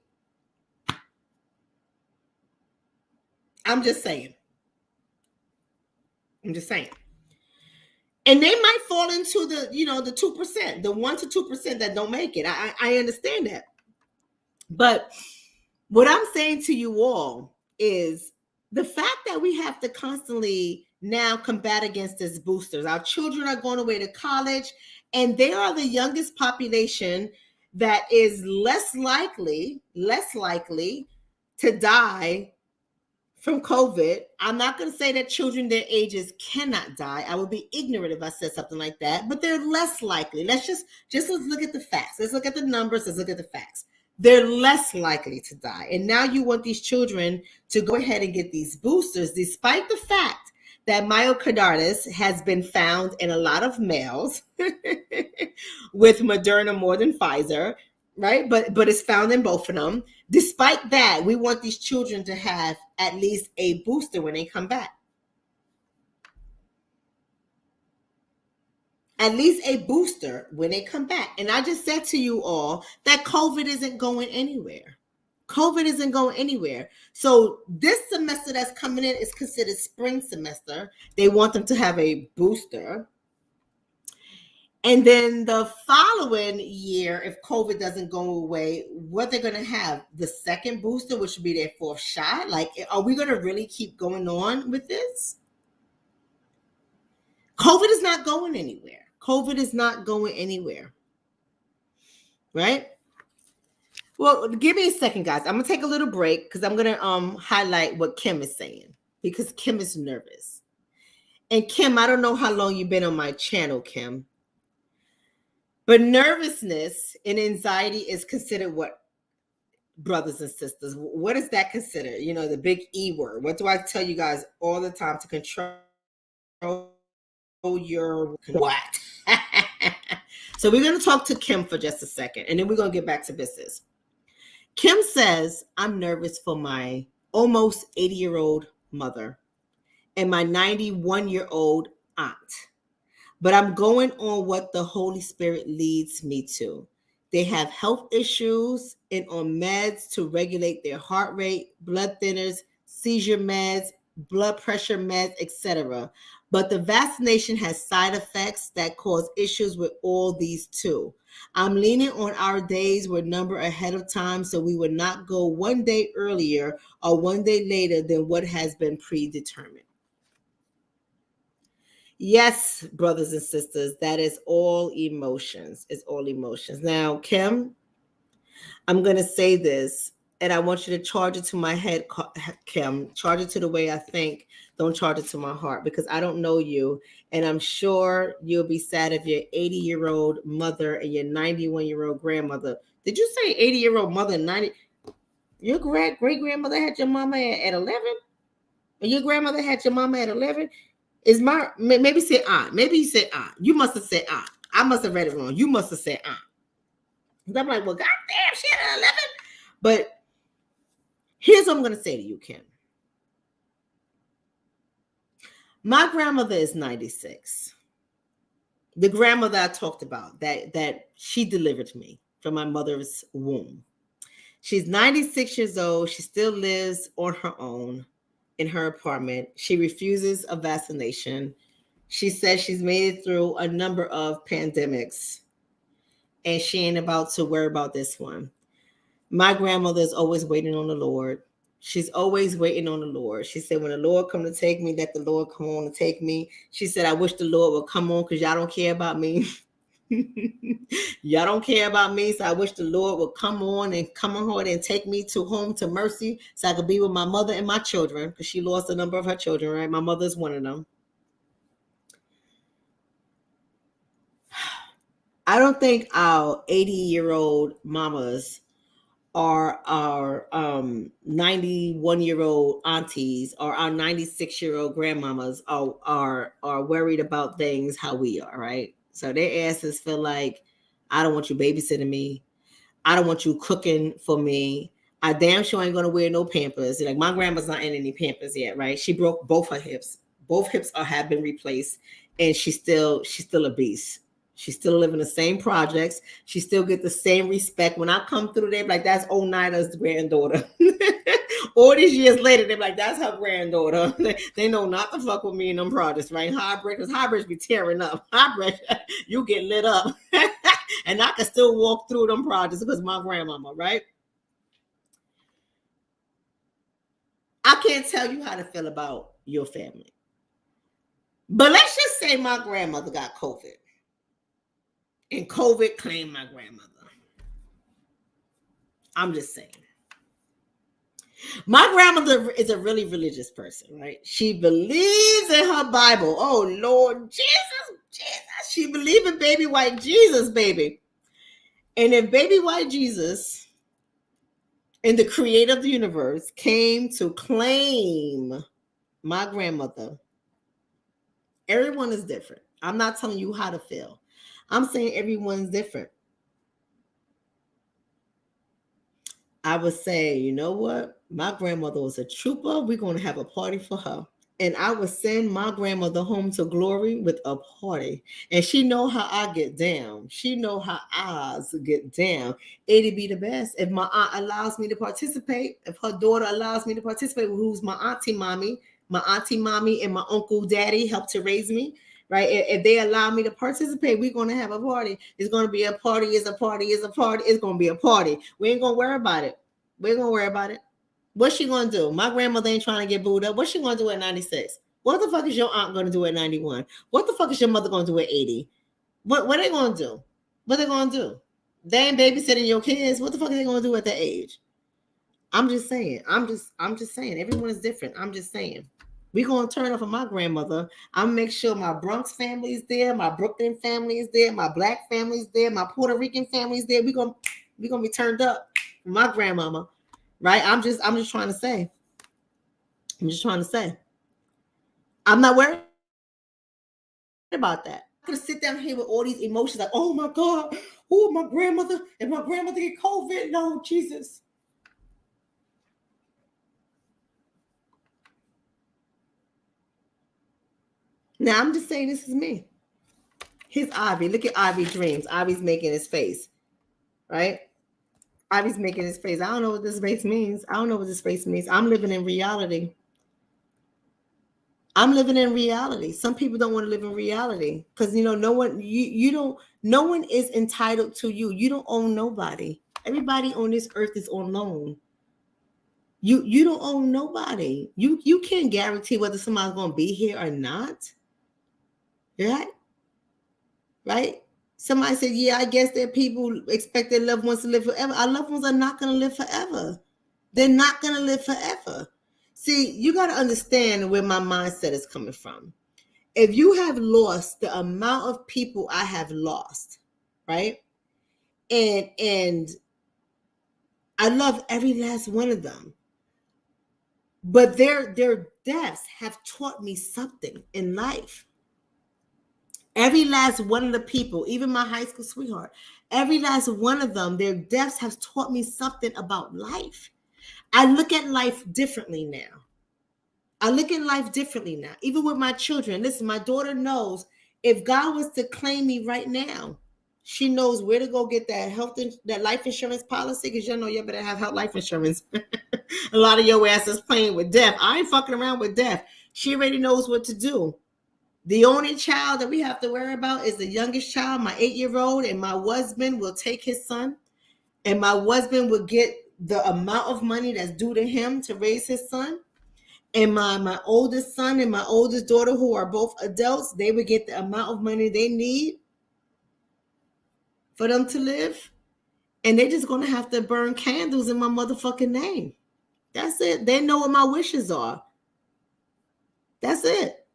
A: And they might fall into the 2%, the 1% to 2% that don't make it. I understand that. But what I'm saying to you all is the fact that we have to constantly now combat against these boosters. Our children are going away to college, and they are the youngest population that is less likely to die from COVID. I'm not going to say that children their ages cannot die. I would be ignorant if I said something like that, but they're less likely. Let's look at the facts. Let's look at the numbers. Let's look at the facts. They're less likely to die. And now you want these children to go ahead and get these boosters, despite the fact that myocarditis has been found in a lot of males with Moderna more than Pfizer, right? But it's found in both of them. Despite that, we want these children to have at least a booster when they come back. At least a booster when they come back. And I just said to you all that COVID isn't going anywhere. COVID isn't going anywhere. So this semester that's coming in is considered spring semester. They want them to have a booster. And then the following year, if COVID doesn't go away, what they're going to have, the second booster, which would be their fourth shot. Like, are we going to really keep going on with this? COVID is not going anywhere. COVID is not going anywhere. Right? Well, give me a second, guys. I'm going to take a little break because I'm going to highlight what Kim is saying, because Kim is nervous. And Kim, I don't know how long you've been on my channel, Kim, but nervousness and anxiety is considered what, brothers and sisters? What is that considered? The big E word. What do I tell you guys all the time? To control your what? So we're going to talk to Kim for just a second, and then we're going to get back to business. Kim says, I'm nervous for my almost 80-year-old mother and my 91-year-old aunt, but I'm going on what the Holy Spirit leads me to. They have health issues and on meds to regulate their heart rate, blood thinners, seizure meds, blood pressure meds, etc. But the vaccination has side effects that cause issues with all these too. I'm leaning on our days were numbered ahead of time so we would not go one day earlier or one day later than what has been predetermined. Yes, brothers and sisters, that is all emotions. It's all emotions. Now, Kim, I'm going to say this, and I want you to charge it to my head, Kim. Charge it to the way I think. Don't charge it to my heart because I don't know you. And I'm sure you'll be sad if your 80-year-old mother and your 91-year-old grandmother. Did you say 80-year-old mother and 90? Your great grandmother had your mama at 11? And your grandmother had your mama at 11? Is my, maybe say aunt. Maybe you said aunt. You must have said aunt. I must have read it wrong. You must have said aunt. I'm like, well, goddamn, she had 11. But here's what I'm going to say to you, Kim. My grandmother is 96. The grandmother I talked about, that she delivered me from my mother's womb. She's 96 years old. She still lives on her own in her apartment. She refuses a vaccination. She says she's made it through a number of pandemics, and she ain't about to worry about this one. My grandmother is always waiting on the Lord. She's always waiting on the Lord. She said, when the Lord come to take me, let the Lord come on to take me. She said, I wish the Lord would come on because y'all don't care about me. Y'all don't care about me. So I wish the Lord would come on and take me to home to mercy so I could be with my mother and my children because she lost a number of her children, right? My mother's one of them. I don't think our 80-year-old mamas are our 91-year-old aunties or our 96-year-old grandmamas are worried about things how we are, right? So their asses feel like, I don't want you babysitting me. I don't want you cooking for me. I damn sure ain't gonna wear no Pampers. Like my grandma's not in any Pampers yet, right? She broke both her hips. Both hips have been replaced, and she's still a beast. She still live in the same projects. She still get the same respect. When I come through there, like that's Oneida's granddaughter. All these years later, they're like, that's her granddaughter. They know not to fuck with me in them projects, right? Because hybrids be tearing up. Hybrids, you get lit up. And I can still walk through them projects because my grandmama, right? I can't tell you how to feel about your family. But let's just say my grandmother got COVID. And COVID claimed my grandmother. I'm just saying. My grandmother is a really religious person, right? She believes in her Bible. Oh, Lord Jesus, Jesus. She believes in baby white Jesus, baby. And if baby white Jesus and the creator of the universe came to claim my grandmother, everyone is different. I'm not telling you how to feel. I'm saying everyone's different. I would say, you know what? My grandmother was a trooper. We're going to have a party for her. And I would send my grandmother home to glory with a party. And she know how I get down. She know how I get down. It'd be the best. If my aunt allows me to participate, if her daughter allows me to participate, who's my auntie mommy and my uncle daddy helped to raise me, right? If they allow me to participate, we're going to have a party. It's going to be a party. It's a party. It's a party. It's going to be a party. We ain't going to worry about it. We ain't going to worry about it. What's she gonna do? My grandmother ain't trying to get booed up. What's she gonna do at 96? What the fuck is your aunt gonna do at 91? What the fuck is your mother gonna do at 80? What are they gonna do? What they gonna do? They ain't babysitting your kids. What the fuck are they gonna do at that age? I'm just saying. I'm just saying. Everyone is different. I'm just saying. We gonna turn up for my grandmother. I'm make sure my Bronx family is there, my Brooklyn family is there, my Black family is there, my Puerto Rican family is there. We gonna be turned up for my grandmama. Right? I'm just trying to say. I'm not worried about that. I'm gonna sit down here with all these emotions like, oh my God, oh my grandmother, and my grandmother get COVID. No, Jesus. Now I'm just saying this is me. Here's Ivy. Look at Ivy's dreams. Ivy's making his face. Right? Ivy's making his face. I don't know what this face means. I'm living in reality. I'm living in reality. Some people don't want to live in reality because no one no one is entitled to you. You don't own nobody. Everybody on this earth is on loan. You don't own nobody. You can't guarantee whether somebody's gonna be here or not. Right? Right? Somebody said, yeah, I guess that people expect their loved ones to live forever. Our loved ones are not gonna live forever. They're not gonna live forever. See, you gotta understand where my mindset is coming from. If you have lost the amount of people I have lost, right? And I love every last one of them. But their deaths have taught me something in life. Every last one of the people, even my high school sweetheart, every last one of them, their deaths have taught me something about life. I look at life differently now. Even with my children. Listen, my daughter knows if God was to claim me right now, she knows where to go get that life insurance policy, because you better have health life insurance. A lot of your ass is playing with death. I ain't fucking around with death. She already knows what to do. The only child that we have to worry about is the youngest child, my 8-year-old, and my husband will take his son, and my husband will get the amount of money that's due to him to raise his son. And my oldest son and my oldest daughter, who are both adults, they would get the amount of money they need for them to live. And they're just going to have to burn candles in my motherfucking name. That's it. They know what my wishes are. That's it.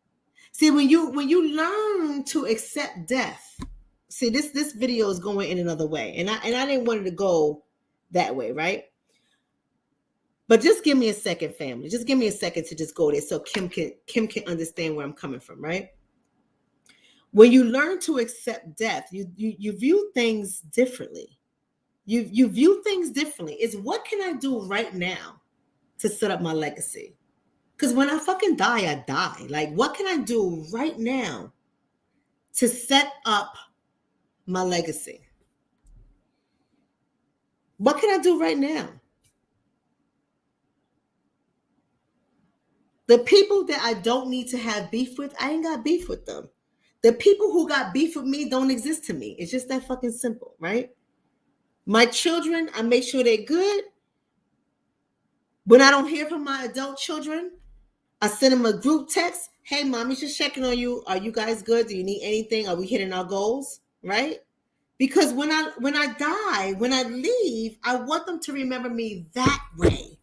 A: See, when you learn to accept death, see, this video is going in another way. And I didn't want it to go that way, right? But just give me a second, family. Just give me a second to just go there so Kim can understand where I'm coming from, right? When you learn to accept death, you view things differently. You view things differently. It's what can I do right now to set up my legacy? Because when I fucking die, I die. Like, what can I do right now to set up my legacy? What can I do right now? The people that I don't need to have beef with, I ain't got beef with them. The people who got beef with me don't exist to me. It's just that fucking simple, right? My children, I make sure they're good. When I don't hear from my adult children, I send them a group text. Hey, mommy's just checking on you. Are you guys good? Do you need anything? Are we hitting our goals? Right? Because when I die, when I leave, I want them to remember me that way.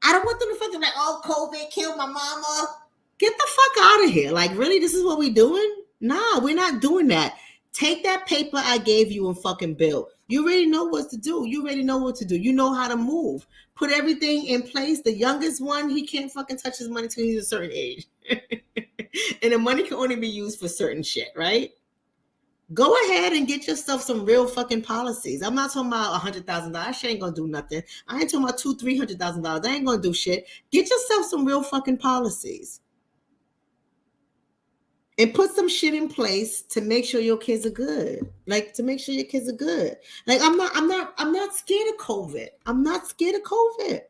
A: I don't want them to fucking like, oh, COVID killed my mama. Get the fuck out of here. Like, really? This is what we doing? Nah, we're not doing that. Take that paper I gave you and fucking build. You already know what to do. You already know what to do. You know how to move. Put everything in place. The youngest one, he can't fucking touch his money till he's a certain age. And the money can only be used for certain shit, right? Go ahead and get yourself some real fucking policies. I'm not talking about $100,000. She ain't gonna do nothing. I ain't talking about $200,000-$300,000. I ain't gonna do shit. Get yourself some real fucking policies. And put some shit in place to make sure your kids are good. Like, to make sure your kids are good. Like, I'm not scared of COVID. I'm not scared of COVID.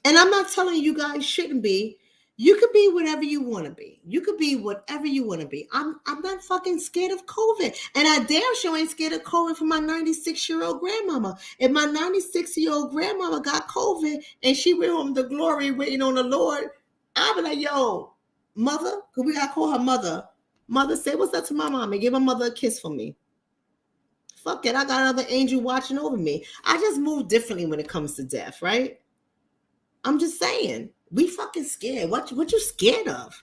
A: And I'm not telling you guys shouldn't be. You could be whatever you want to be. You could be whatever you want to be. I'm not fucking scared of COVID. And I damn sure ain't scared of COVID for my 96-year-old grandmama. If my 96-year-old grandmama got COVID and she went home to glory waiting on the Lord, I'll be like, yo, mother, because we got to call her mother. Mother, say what's up to my mom and give my mother a kiss for me. Fuck it, I got another angel watching over me. I just move differently when it comes to death, right? I'm just saying, we fucking scared. What you scared of?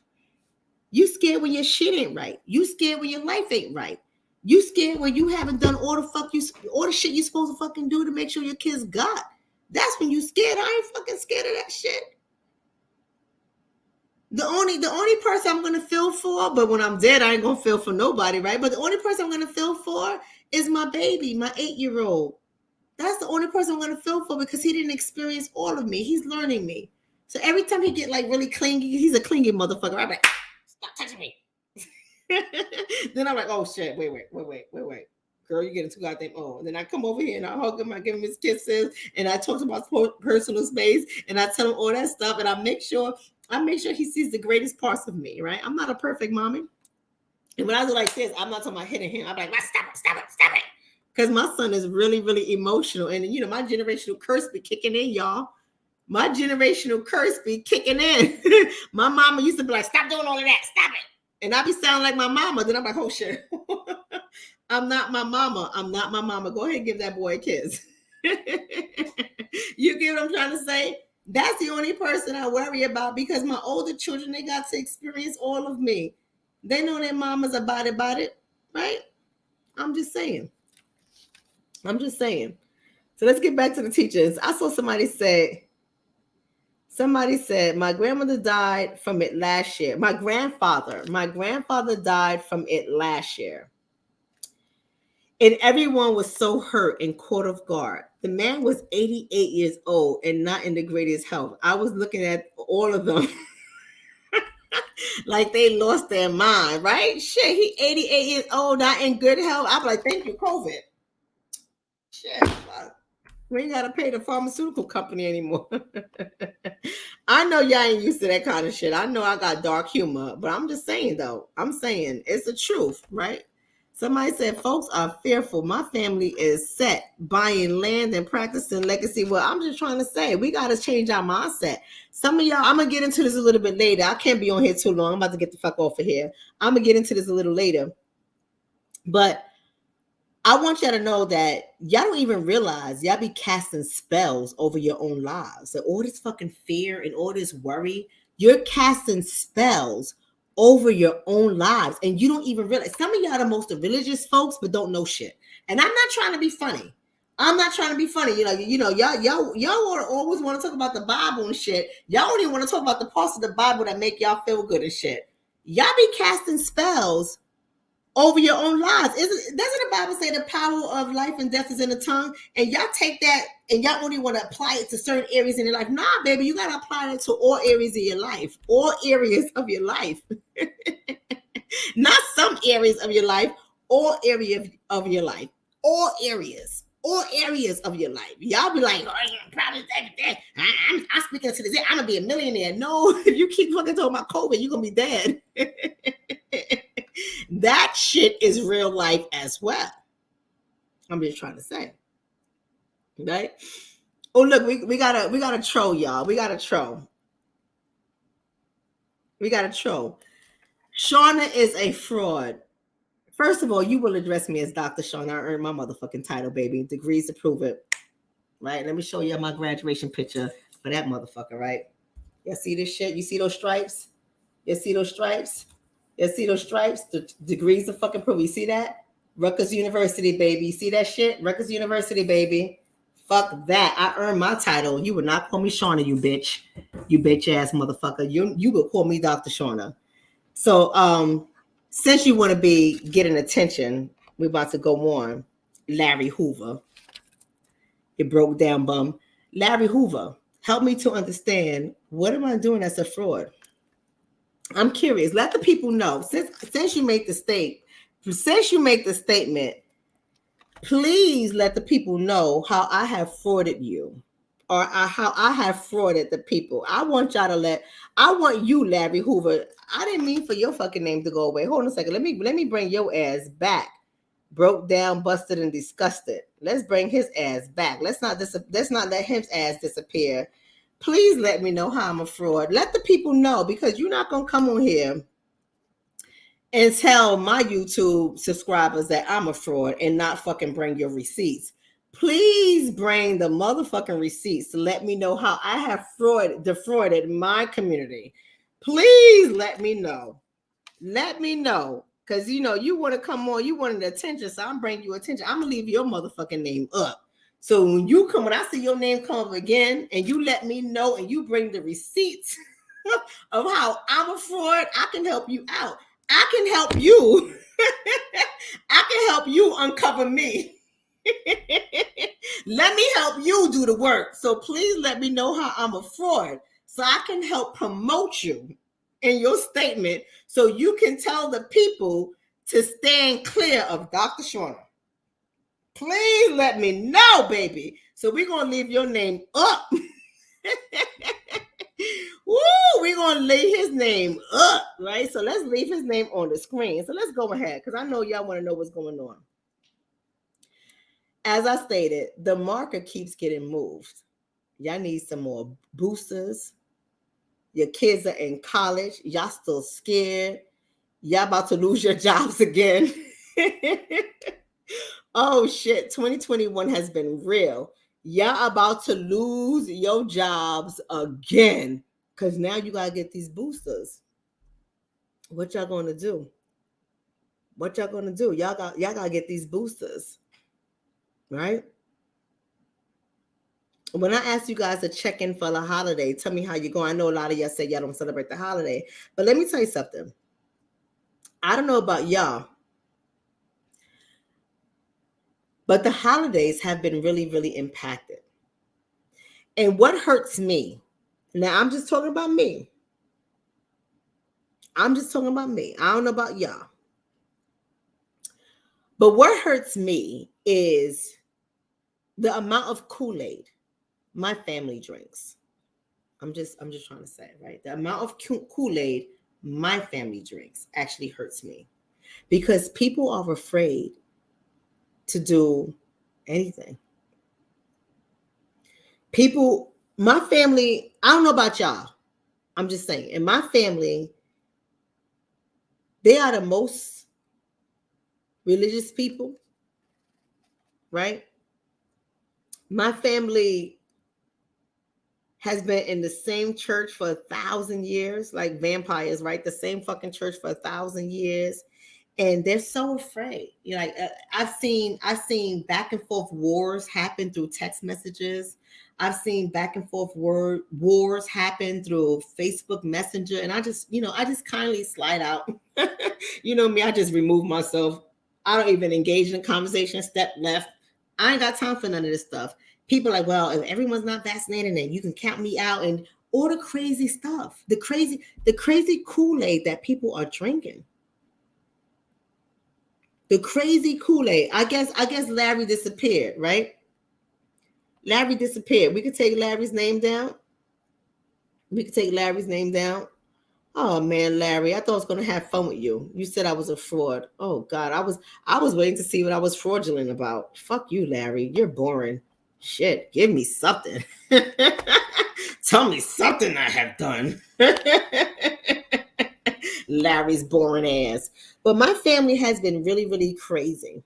A: You scared when your shit ain't right. You scared when your life ain't right. You scared when you haven't done all the shit you supposed to fucking do to make sure your kids got. That's when you scared. I ain't fucking scared of that shit. The only person I'm gonna feel for, but when I'm dead, I ain't gonna feel for nobody, right? But the only person I'm gonna feel for is my baby, my 8-year-old. That's the only person I'm going to feel for because he didn't experience all of me. He's learning me. So every time he get like really clingy, he's a clingy motherfucker. I'm like, stop touching me. Then I'm like, oh shit, wait. Girl, you're getting too goddamn old. And then I come over here and I hug him, I give him his kisses, and I talk about personal space, and I tell him all that stuff, and I make sure I make sure he sees the greatest parts of me, right? I'm not a perfect mommy. And when I do like this, I'm not talking about hitting him. I'm like, stop it. Because my son is really, really emotional. And, you know, my generational curse be kicking in, y'all. My generational curse be kicking in. My mama used to be like, stop doing all of that. Stop it. And I be sounding like my mama. Then I'm like, oh, shit. I'm not my mama. I'm not my mama. Go ahead and give that boy a kiss. You get what I'm trying to say? That's the only person I worry about, because my older children, they got to experience all of me. They know their mamas about it, right? I'm just saying. So let's get back to the teachers. I saw somebody said, my grandmother died from it last year. My grandfather died from it last year. And everyone was so hurt and caught off guard. The man was 88 years old and not in the greatest health. I was looking at all of them like they lost their mind, right? Shit, he 88 years old, not in good health. I'm like, thank you, COVID. Shit, fuck. We ain't got to pay the pharmaceutical company anymore. I know y'all ain't used to that kind of shit. I know I got dark humor, but I'm just saying, though. I'm saying it's the truth, right? Somebody said, folks are fearful. My family is set buying land and practicing legacy. Well, I'm just trying to say, we got to change our mindset. Some of y'all, I'm going to get into this a little bit later. I can't be on here too long. I'm about to get the fuck off of here. I'm going to get into this a little later. But I want y'all to know that y'all don't even realize y'all be casting spells over your own lives. So all this fucking fear and all this worry, you're casting spells over your own lives, and you don't even realize. Some of y'all the most religious folks, but don't know shit. And I'm not trying to be funny. Y'all always want to talk about the Bible and shit. Y'all only want to talk about the parts of the Bible that make y'all feel good and shit. Y'all be casting spells over your own lives. Doesn't the Bible say the power of life and death is in the tongue? And y'all take that and y'all only want to apply it to certain areas in your life. Nah, baby, you got to apply it to all areas of your life. All areas of your life. Not some areas of your life. All areas of your life. All areas. All areas of your life. Y'all be like, I'm speaking to this. I'm going to be a millionaire. No, if you keep fucking talking about COVID, you're going to be dead. That shit is real life as well. I'm just trying to say, right? Oh, look, we got a troll, y'all. We got a troll. Shonna is a fraud. First of all, you will address me as Dr. Shonna. I earned my motherfucking title, baby. Degrees to prove it. Right? Let me show you my graduation picture for that motherfucker, right? You see this shit? You see those stripes? You see those stripes? The degrees to fucking prove. You see that? Rutgers University, baby. You see that shit? Rutgers University, baby. Fuck that. I earned my title. You would not call me Shonna, you bitch. You bitch ass motherfucker. You would call me Dr. Shonna. So since you want to be getting attention, we're about to go on. Larry Hoover. It broke down bum. Larry Hoover, help me to understand, what am I doing as a fraud? I'm curious. Let the people know. Since you make the statement, please let the people know how I have frauded you, or how I have frauded the people. I want you, Larry Hoover. I didn't mean for your fucking name to go away. Hold on a second. Let me bring your ass back. Broke down, busted, and disgusted. Let's bring his ass back. Let's not let his ass disappear. Please let me know how I'm a fraud. Let the people know, because you're not gonna come on here and tell my YouTube subscribers that I'm a fraud and not fucking bring your receipts. Please bring the motherfucking receipts to let me know how I have defrauded my community. Please let me know. Let me know. Because, you want to come on, you wanted attention, so I'm bringing you attention. I'm going to leave your motherfucking name up. So when I see your name come up again, and you let me know, and you bring the receipts of how I'm a fraud, I can help you out. I can help you. I can help you uncover me. Let me help you do the work. So please let me know how I'm a fraud, so I can help promote you in your statement, so you can tell the people to stand clear of Dr. Shonna. Please let me know, baby. So we're going to leave your name up. Woo, we're gonna leave his name up, right? So let's leave his name on the screen. So let's go ahead because I know y'all want to know what's going on. As I stated, the marker keeps getting moved. Y'all need some more boosters. Your kids are in college. Y'all still scared. Y'all about to lose your jobs again. Oh shit, 2021 has been real. Y'all about to lose your jobs again because now you gotta get these boosters. What y'all gonna do? What y'all gonna do? Y'all gotta get these boosters, right? When I asked you guys to check in for the holiday, tell me how you're going. I know a lot of y'all say y'all don't celebrate the holiday, but let me tell you something. I don't know about y'all, but the holidays have been really, really impacted. And what hurts me, now I'm just talking about me. I'm just talking about me. I don't know about y'all. But what hurts me is the amount of Kool-Aid my family drinks. I'm just trying to say, right? The amount of Kool-Aid my family drinks actually hurts me because people are afraid to do anything. People, my family, I don't know about y'all. I'm just saying, in my family, they are the most religious people, right? My family has been in the same church for 1,000 years, like vampires, right? The same fucking church for 1,000 years. And they're so afraid. Like I've seen back and forth wars happen through text messages. I've seen back and forth wars happen through Facebook Messenger, and I just kindly slide out. You know me, I just remove myself. I don't even engage in conversation. Step left. I ain't got time for none of this stuff. People are like, well, if everyone's not vaccinated, then you can count me out, and all the crazy stuff, the crazy Kool-Aid that people are drinking. The crazy Kool-Aid. I guess Larry disappeared, right? Larry disappeared. We could take Larry's name down. Oh man, Larry, I thought I was gonna have fun with you. You said I was a fraud. Oh God, I was waiting to see what I was fraudulent about. Fuck you, Larry. You're boring. Shit, give me something. Tell me something I have done. Larry's boring ass. But my family has been really, really crazy.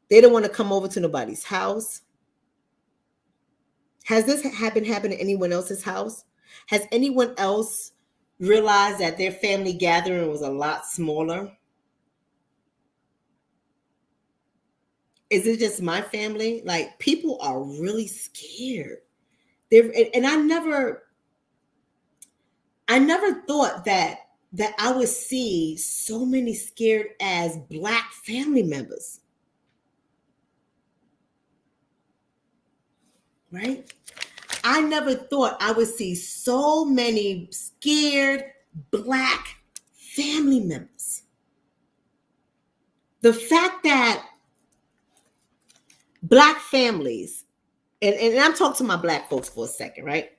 A: They don't want to come over to nobody's house. Has this happened in anyone else's house? Has anyone else realized that their family gathering was a lot smaller? Is it just my family? Like, people are really scared. And I never thought that I would see so many scared as Black family members. Right? I never thought I would see so many scared Black family members. The fact that Black families, and I'm talking to my Black folks for a second, right?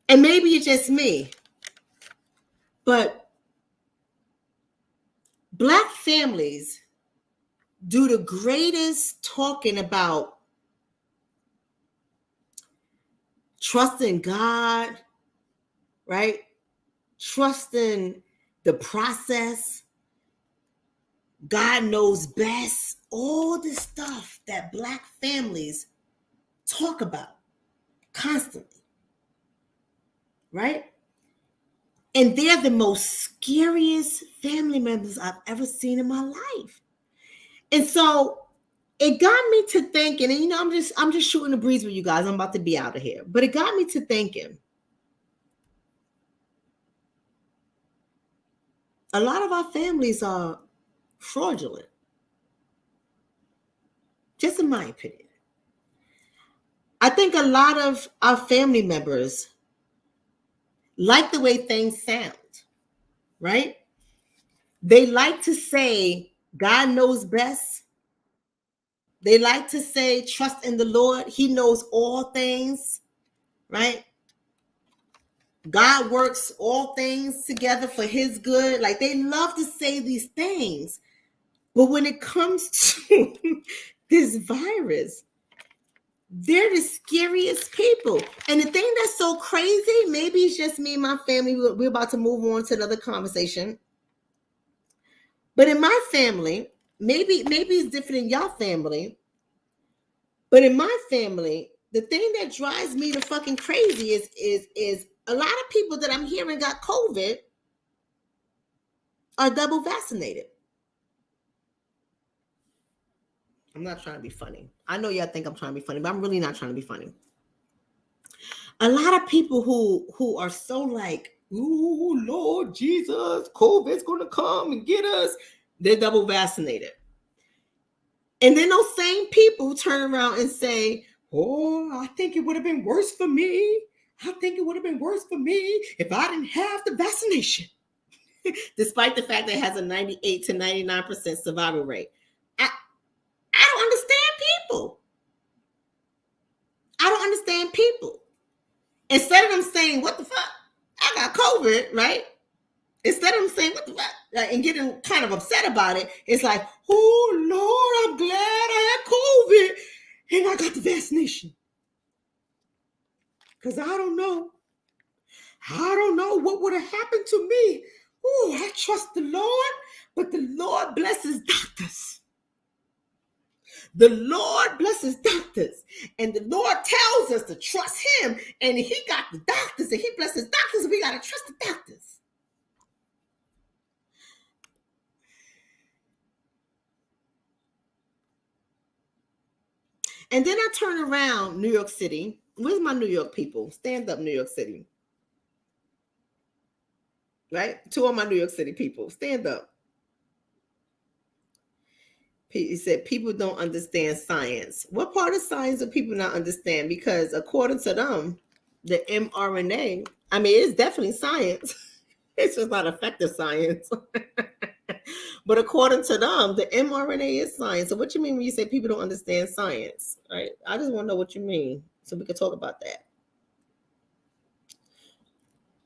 A: And maybe it's just me, but Black families do the greatest talking about trusting God, right? Trusting the process. God knows best. All the stuff that Black families talk about constantly, right? And they're the most scariest family members I've ever seen in my life. And so it got me to thinking, and I'm just shooting the breeze with you guys. I'm about to be out of here. But it got me to thinking, a lot of our families are fraudulent. Just in my opinion. I think a lot of our family members like the way things sound, right? They like to say, God knows best. They like to say, trust in the Lord. He knows all things. right? God works all things together for his good. Like, they love to say these things. But when it comes to this virus, they're the scariest people. And the thing that's so crazy, maybe it's just me and my family. We're about to move on to another conversation. But in my family, maybe it's different in y'all family. But in my family, the thing that drives me to fucking crazy is a lot of people that I'm hearing got COVID are double vaccinated. I'm not trying to be funny. I know y'all think I'm trying to be funny, but I'm really not trying to be funny. A lot of people who are so like, ooh, Lord Jesus, COVID's gonna come and get us, they're double vaccinated. And then those same people turn around and say, oh, I think it would have been worse for me. I think it would have been worse for me if I didn't have the vaccination. Despite the fact that it has a 98 to 99% survival rate. I don't understand people. I don't understand people. Instead of them saying, what the fuck? I got COVID, right? Instead of them saying, what the fuck? And getting kind of upset about it, it's like, oh, Lord, I'm glad I had COVID and I got the vaccination. Because I don't know what would have happened to me. Oh, I trust the Lord, but the Lord blesses doctors. The Lord blesses doctors, and the Lord tells us to trust him, and he got the doctors, and he blesses doctors, and we got to trust the doctors. And then I turn around, New York City. Where's my New York people? Stand up, New York City. Right? Two of my New York City people. Stand up. He said people don't understand science. What part of science do people not understand? Because according to them, the mRNA, I mean, it's definitely science. It's just not effective science. But according to them, the mRNA is science. So what you mean when you say people don't understand science, right? I just want to know what you mean so we can talk about that.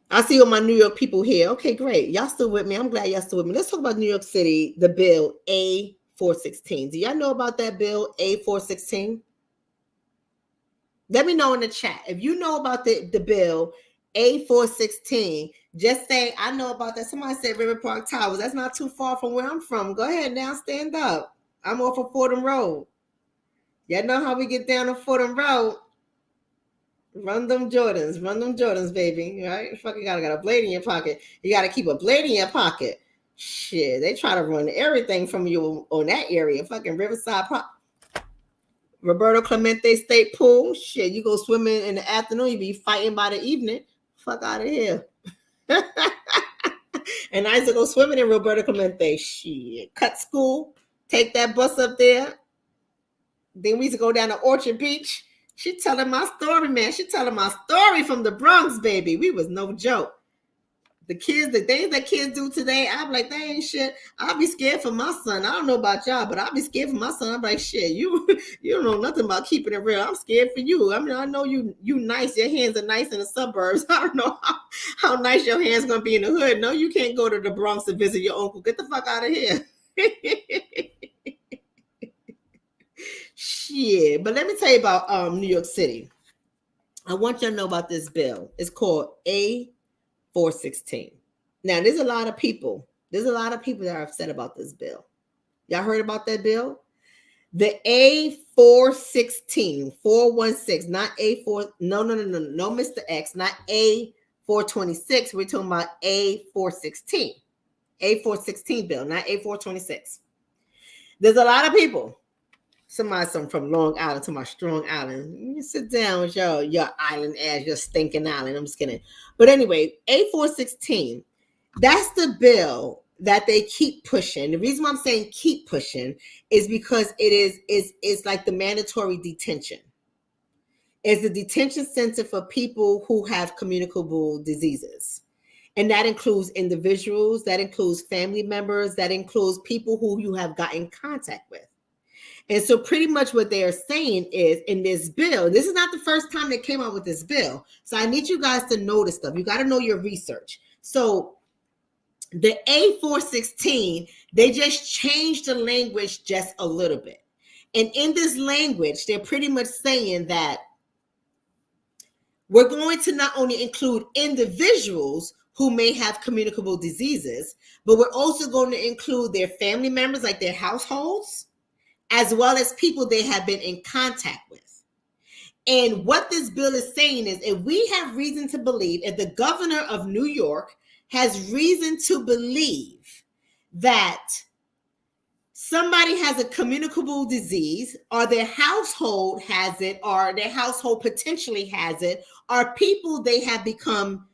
A: I see all my New York people here. Okay, great. Y'all still with me. I'm glad y'all still with me. Let's talk about New York City, the bill A416. Do y'all know about that bill A416? Let me know in the chat. If you know about the bill A416, just say, I know about that. Somebody said River Park Towers. That's not too far from where I'm from. Go ahead now, stand up. I'm off of Fordham Road. Y'all know how we get down on Fordham Road. Run them Jordans, baby. Right? You fucking got a blade in your pocket. You got to keep a blade in your pocket. Shit, they try to run everything from you on that area. Fucking Riverside Park. Roberto Clemente State Pool. Shit, you go swimming in the afternoon, you be fighting by the evening. Fuck out of here. And I used to go swimming in Roberto Clemente. Shit. Cut school. Take that bus up there. Then we used to go down to Orchard Beach. She telling my story, man. She telling my story from the Bronx, baby. We was no joke. The things that kids do today, I'm like, they ain't shit. I'll be scared for my son. I don't know about y'all, but I'll be scared for my son. I'm like, shit, you don't know nothing about keeping it real. I'm scared for you. I mean, I know you nice. Your hands are nice in the suburbs. I don't know how nice your hands gonna be in the hood. No, you can't go to the Bronx to visit your uncle. Get the fuck out of here. Shit. But let me tell you about New York City. I want you to know about this bill. It's called A416. Now, there's a lot of people that are upset about this bill. Y'all heard about that bill? The A416, 416, not A4, no, Mr. X, not A426. We're talking about A416. A416 bill, not A426. There's a lot of people. Somebody from Long Island to my Strong Island. You sit down with your island ass, your stinking island. I'm just kidding. But anyway, A416, that's the bill that they keep pushing. The reason why I'm saying keep pushing is because it's like the mandatory detention. It's the detention center for people who have communicable diseases. And that includes individuals, that includes family members, that includes people who you have gotten contact with. And so pretty much what they are saying is in this bill, this is not the first time they came out with this bill. So I need you guys to know this stuff. You got to know your research. So the A416, they just changed the language just a little bit. And in this language, they're pretty much saying that we're going to not only include individuals who may have communicable diseases, but we're also going to include their family members, like their households, as well as people they have been in contact with. And what this bill is saying is if we have reason to believe, if the governor of New York has reason to believe that somebody has a communicable disease, or their household has it, or their household potentially has it, or people they have become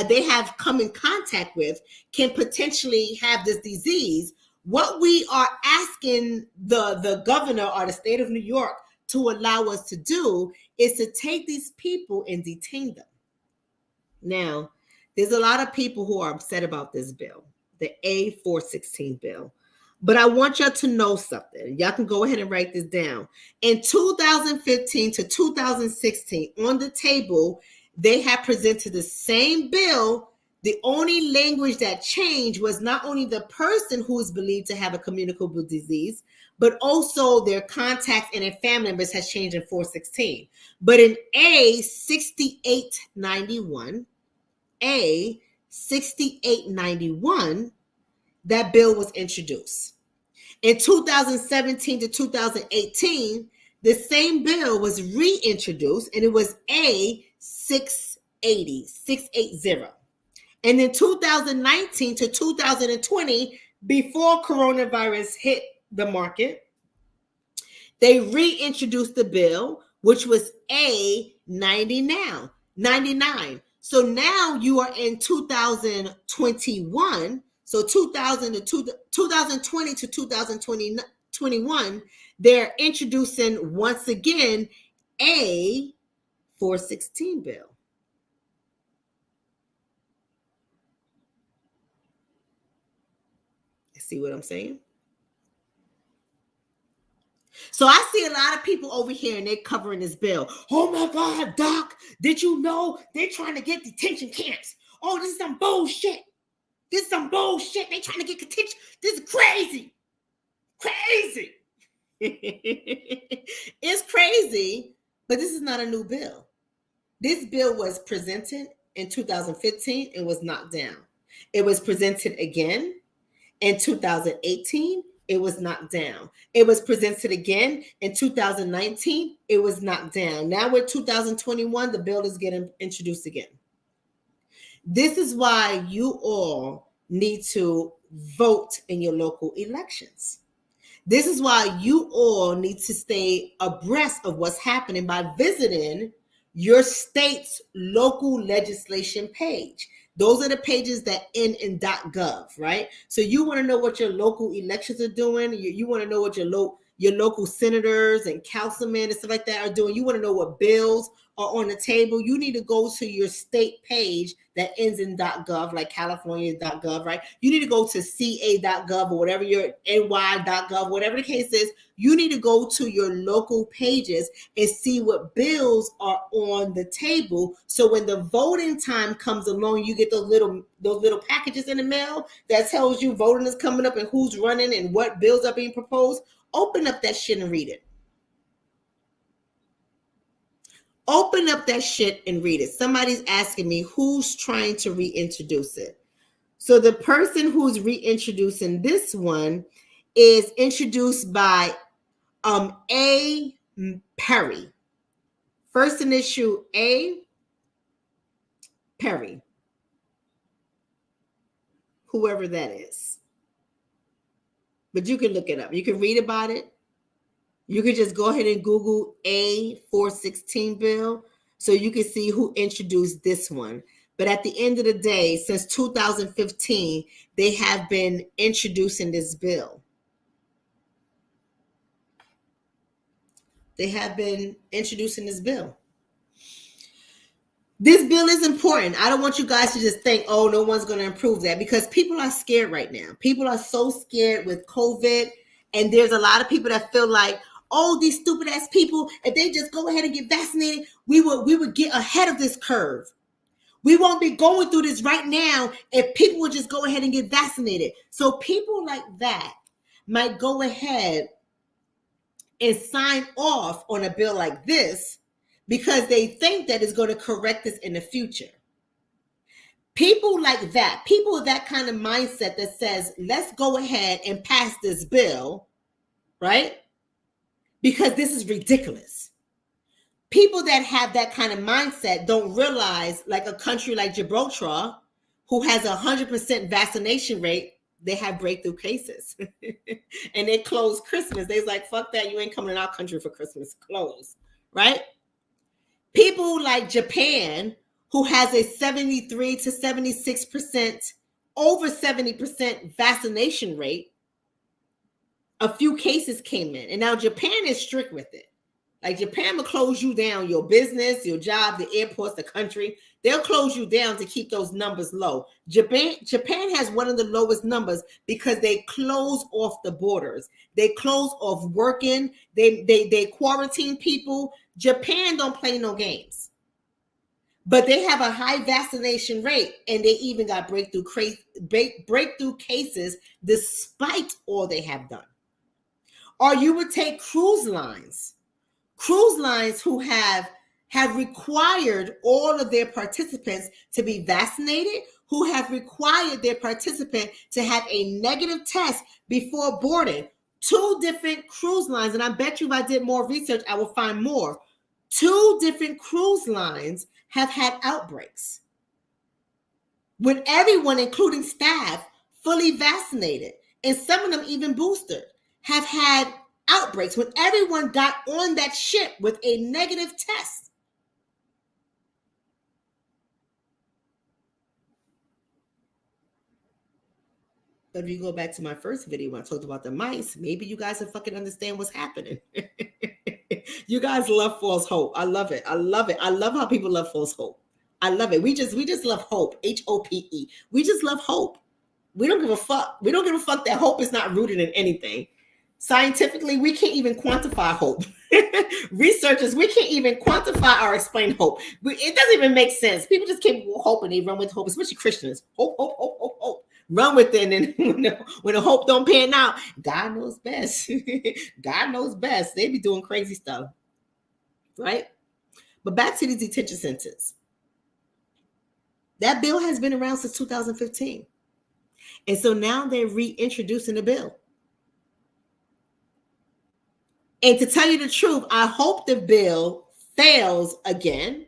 A: they have come in contact with can potentially have this disease, what we are asking the governor or the state of New York to allow us to do is to take these people and detain them. Now, there's a lot of people who are upset about this bill, the A416 bill. But I want y'all to know something. Y'all can go ahead and write this down. In 2015 to 2016, on the table, they have presented the same bill. The only language that changed was not only the person who is believed to have a communicable disease, but also their contacts and their family members has changed in 416. But in A6891, that bill was introduced. In 2017 to 2018, the same bill was reintroduced, and it was A680. And in 2019 to 2020, before coronavirus hit the market, they reintroduced the bill, which was A99. So now you are in 2021. So 2020 to 2021, they're introducing once again a 416 bill. See what I'm saying? So I see a lot of people over here and they're covering this bill. Oh my God, Doc, did you know they're trying to get detention camps? Oh, this is some bullshit. This is some bullshit. They're trying to get detention. This is crazy. Crazy. It's crazy, but this is not a new bill. This bill was presented in 2015 and was knocked down. It was presented again in 2018. It was knocked down. It was presented again in 2019. It was knocked down. Now with 2021, the bill is getting introduced again. This is why you all need to vote in your local elections. This is why you all need to stay abreast of what's happening by visiting your state's local legislation page. Those are the pages that end in .gov, right? So you want to know what your local elections are doing. You want to know what your local senators and councilmen and stuff like that are doing. You want to know what bills are on the table. You need to go to your state page that ends in .gov, like California.gov, right? You need to go to ca.gov or whatever your ny.gov, whatever the case is. You need to go to your local pages and see what bills are on the table. So when the voting time comes along, you get those little packages in the mail that tells you voting is coming up and who's running and what bills are being proposed. Open up that shit and read it. Open up that shit and read it. Somebody's asking me who's trying to reintroduce it. So the person who's reintroducing this one is introduced by A. Perry. First initial A. Perry. Whoever that is. But you can look it up. You can read about it. You can just go ahead and Google A416 bill so you can see who introduced this one. But at the end of the day, since 2015, they have been introducing this bill. They have been introducing this bill. This bill is important. I don't want you guys to just think, oh, no one's going to improve that, because people are scared right now. People are so scared with COVID And there's a lot of people that feel like, oh, these stupid ass people, if they just go ahead and get vaccinated, we would get ahead of this curve. We won't be going through this right now if people would just go ahead and get vaccinated. So people like that might go ahead and sign off on a bill like this because they think that it's going to correct this in the future. People like that, people with that kind of mindset that says, let's go ahead and pass this bill, right? Because this is ridiculous. People that have that kind of mindset don't realize, like a country like Gibraltar, who has 100% vaccination rate, they have breakthrough cases. And they close Christmas. They're like, fuck that, you ain't coming in our country for Christmas. Close, right? People like Japan, who has a 73 to 76%, over 70% vaccination rate, a few cases came in. And now Japan is strict with it. Like Japan will close you down, your business, your job, the airports, the country. They'll close you down to keep those numbers low. Japan has one of the lowest numbers because they close off the borders. They close off working. They quarantine people. Japan don't play no games. But they have a high vaccination rate, and they even got breakthrough cases despite all they have done. Or you would take cruise lines who have required all of their participants to be vaccinated, who have required their participant to have a negative test before boarding. 2 different cruise lines, and I bet you if I did more research, I will find more. 2 different cruise lines have had outbreaks with everyone, including staff, fully vaccinated, and some of them even boosted, have had outbreaks when everyone got on that ship with a negative test. But if you go back to my first video when I talked about the mice, maybe you guys will fucking understand what's happening. You guys love false hope. I love it. I love it. I love how people love false hope. I love it. We just love hope. HOPE. We just love hope. We don't give a fuck. We don't give a fuck that hope is not rooted in anything. Scientifically, we can't even quantify hope. Researchers, we can't even quantify or explain hope. It doesn't even make sense. People just keep hoping. They run with hope, especially Christians. Hope, hope, hope, hope, hope. Run with it, and then when the hope don't pan out, God knows best. God knows best. They be doing crazy stuff, right? But back to these detention centers. That bill has been around since 2015. And so now they're reintroducing the bill. And to tell you the truth, I hope the bill fails again,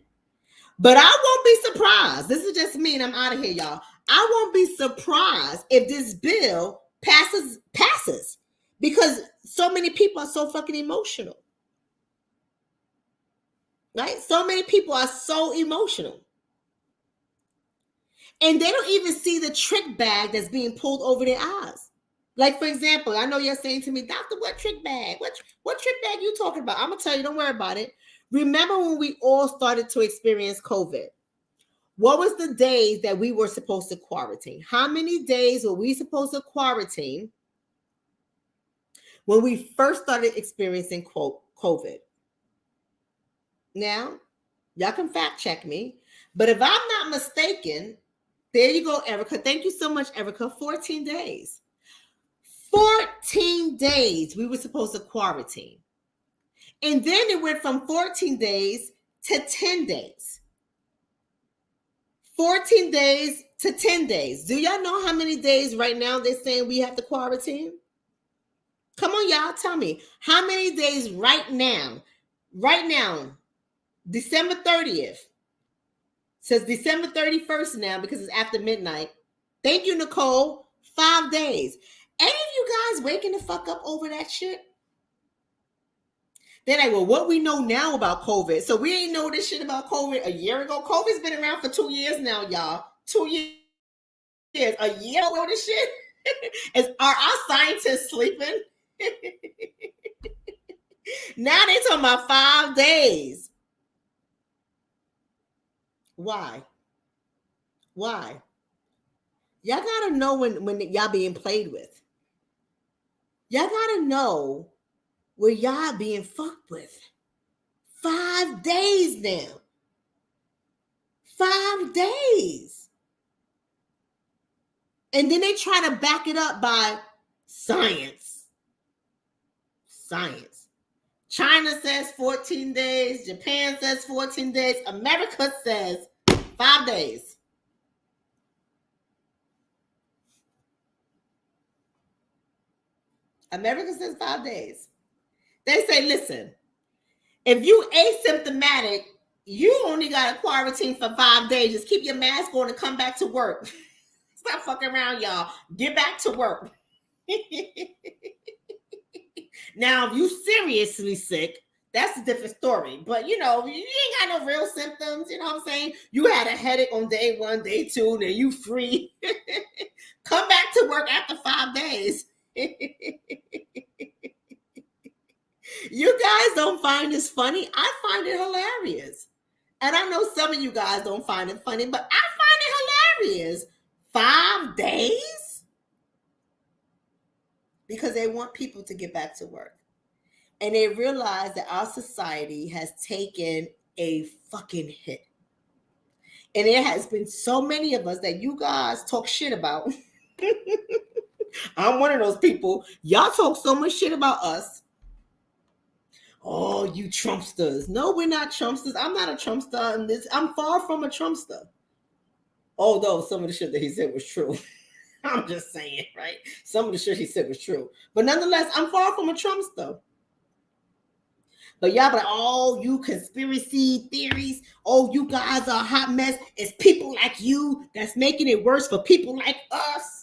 A: but I won't be surprised. This is just me, and I'm out of here, y'all. I won't be surprised if this bill passes because so many people are so fucking emotional, right? So many people are so emotional. And they don't even see the trick bag that's being pulled over their eyes. Like, for example, I know you're saying to me, Doctor, what trick bag? What trick bag you talking about? I'm going to tell you, don't worry about it. Remember when we all started to experience COVID? What was the days that we were supposed to quarantine? How many days were we supposed to quarantine when we first started experiencing COVID? Now, y'all can fact check me. But if I'm not mistaken, there you go, Erica. Thank you so much, Erica. 14 days. 14 days we were supposed to quarantine. And then it went from 14 days to 10 days. 14 days to 10 days. Do y'all know how many days right now they're saying we have to quarantine? Come on, y'all, tell me. How many days right now? Right now, December 30th. Says December 31st now because it's after midnight. Thank you, Nicole. 5 days. Any of you guys waking the fuck up over that shit? They're like, well, what we know now about COVID. So we ain't know this shit about COVID a year ago. COVID's been around for 2 years now, y'all. 2 years. A year ago this shit? Are our scientists sleeping? Now they talking about 5 days. Why? Y'all gotta know when y'all being played with. Y'all gotta know where y'all being fucked with. 5 days now. 5 days. And then they try to back it up by science. Science. China says 14 days. Japan says 14 days. America says 5 days. America says 5 days. They say, listen, if you asymptomatic, you only got a quarantine for 5 days. Just keep your mask on and come back to work. Stop fucking around, y'all. Get back to work. Now, if you seriously sick, that's a different story. But, you know, you ain't got no real symptoms. You know what I'm saying? You had a headache on day 1, day 2, then you free. Come back to work after 5 days. You guys don't find this funny? I find it hilarious. And I know some of you guys don't find it funny, but I find it hilarious. 5 days? Because they want people to get back to work. And they realize that our society has taken a fucking hit. And there has been so many of us that you guys talk shit about. I'm one of those people. Y'all talk so much shit about us. Oh, you Trumpsters. No, we're not Trumpsters. I'm not a Trumpster. And I'm far from a Trumpster. Although some of the shit that he said was true. I'm just saying, right? Some of the shit he said was true. But nonetheless, I'm far from a Trumpster. But y'all be like, oh, you conspiracy theories. Oh, you guys are a hot mess. It's people like you that's making it worse for people like us.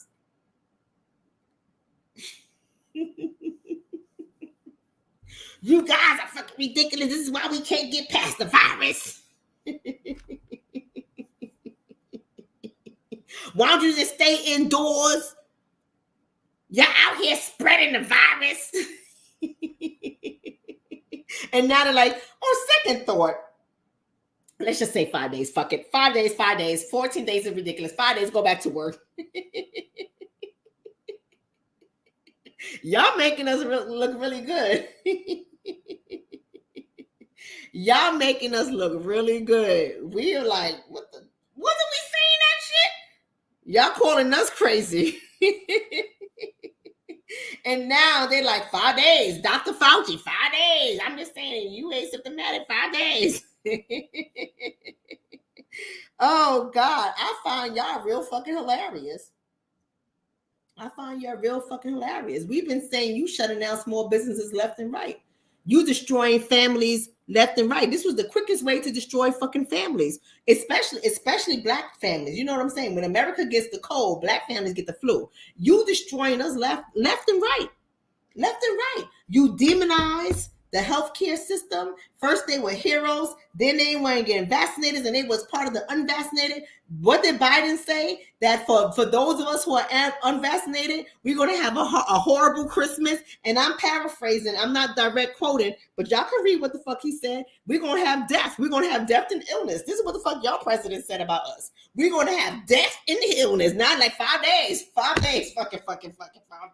A: You guys are fucking ridiculous. This is why we can't get past the virus. Why don't you just stay indoors? You're out here spreading the virus. And now they're like, on second thought, let's just say 5 days. Fuck it. 5 days, 5 days. 14 days is ridiculous. 5 days, go back to work. Y'all making us look really good. Y'all making us look really good. We are like, what are we saying that shit? Y'all calling us crazy. And now they're like 5 days. Dr. Fauci, 5 days. I'm just saying, you asymptomatic 5 days. Oh, God. I find y'all real fucking hilarious. We've been saying you shutting down small businesses left and right. You destroying families left and right. This was the quickest way to destroy fucking families, especially black families. You know what I'm saying? When America gets the cold, black families get the flu. You destroying us left and right. You demonize the healthcare system. First they were heroes, then they weren't getting vaccinated, and they was part of the unvaccinated. What did Biden say? That for those of us who are unvaccinated, we're going to have a horrible Christmas. And I'm paraphrasing. I'm not direct quoting, but y'all can read what the fuck he said. We're going to have death. We're going to have death and illness. This is what the fuck y'all president said about us. We're going to have death and illness. Not like 5 days. 5 days. Fucking 5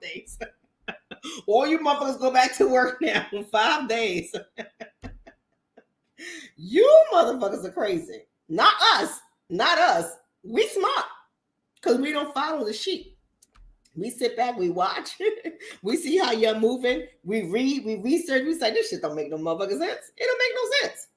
A: days. All you motherfuckers go back to work now in 5 days. You motherfuckers are crazy. Not us. We smart because we don't follow the sheep. We sit back, we watch, we see how you're moving, we read, we research, we say this shit don't make no motherfucking sense. It don't make no sense.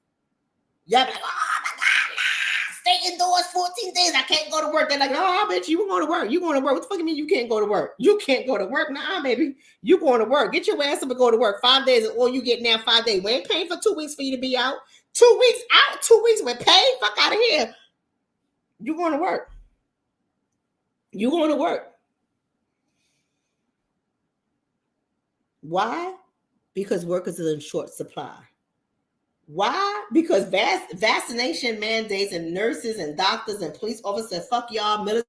A: Y'all be like, oh my God, nah, stay indoors 14 days. I can't go to work. They're like, oh, bitch, you going to work. You going to work. What the fuck you mean you can't go to work? You can't go to work. Nah, baby. You going to work. Get your ass up and go to work. 5 days is all you get now, 5 days. We ain't paying for 2 weeks for you to be out. 2 weeks out, 2 weeks with pay. Fuck out of here. You going to work. You going to work. Why? Because workers are in short supply. Why? Because vaccination mandates and nurses and doctors and police officers, fuck y'all, military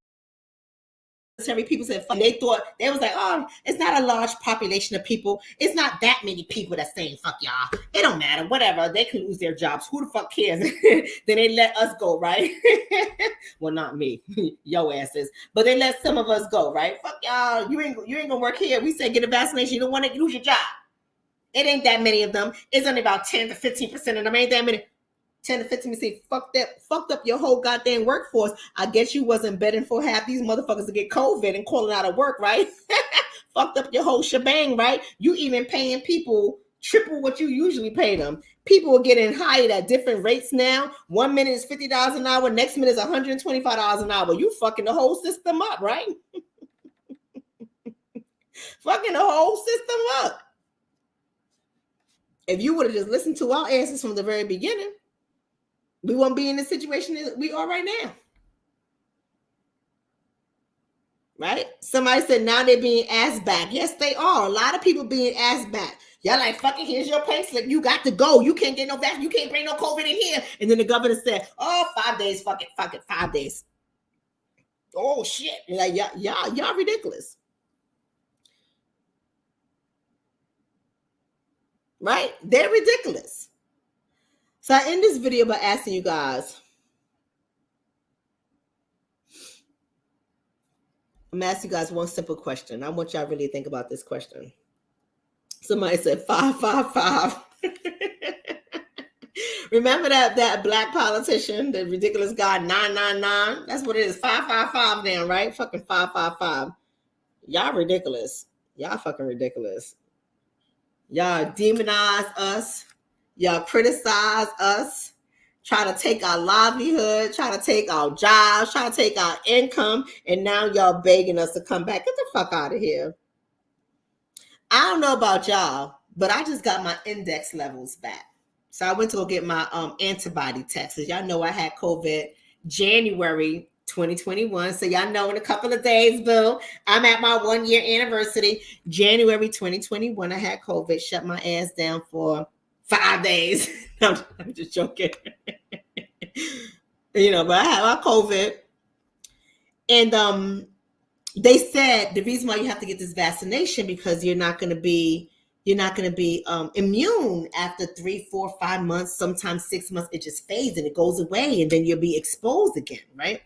A: people said, fuck, they thought, they was like, oh, it's not a large population of people. It's not that many people that's saying, fuck y'all. It don't matter, whatever. They can lose their jobs. Who the fuck cares? Then they let us go, right? Well, not me, yo asses. But they let some of us go, right? Fuck y'all. You ain't gonna work here. We said get a vaccination. You don't want to lose your job. It ain't that many of them. It's only about 10 to 15% of them. Ain't that many. 10 to 15%. Fucked up your whole goddamn workforce. I guess you wasn't betting for half these motherfuckers to get COVID and calling out of work, right? Fucked up your whole shebang, right? You even paying people triple what you usually pay them. People are getting hired at different rates now. 1 minute is $50 an hour. Next minute is $125 an hour. You fucking the whole system up, right? Fucking the whole system up. If you would have just listened to our answers from the very beginning, we won't be in the situation that we are right now. Right? Somebody said now they're being asked back. Yes, they are. A lot of people being asked back. Y'all like, fucking, here's your pay slip. You got to go. You can't get no vaccine. You can't bring no COVID in here. And then the governor said, oh, 5 days. Fuck it. 5 days. Oh, shit. Like, y'all ridiculous. Right? They're ridiculous. So I end this video by asking you guys, I'm asking you guys one simple question. I want y'all to really think about this question. Somebody said 555. Remember that black politician, the ridiculous guy 999? That's what it is. 555 now, right? Fucking 555. Y'all ridiculous. Y'all fucking ridiculous. Y'all demonize us. Y'all criticize us. Try to take our livelihood, try to take our jobs, try to take our income, and now y'all begging us to come back. Get the fuck out of here. I don't know about y'all, but I just got my index levels back. So I went to go get my antibody tests. Y'all know I had COVID January 2021. So y'all know in a couple of days, boo, I'm at my 1 year anniversary. January 2021, I had COVID, shut my ass down for 5 days. I'm just joking. But I had my COVID. And they said the reason why you have to get this vaccination because you're not going to be immune after 3, 4, 5 months, sometimes 6 months. It just fades and it goes away, and then you'll be exposed again, right?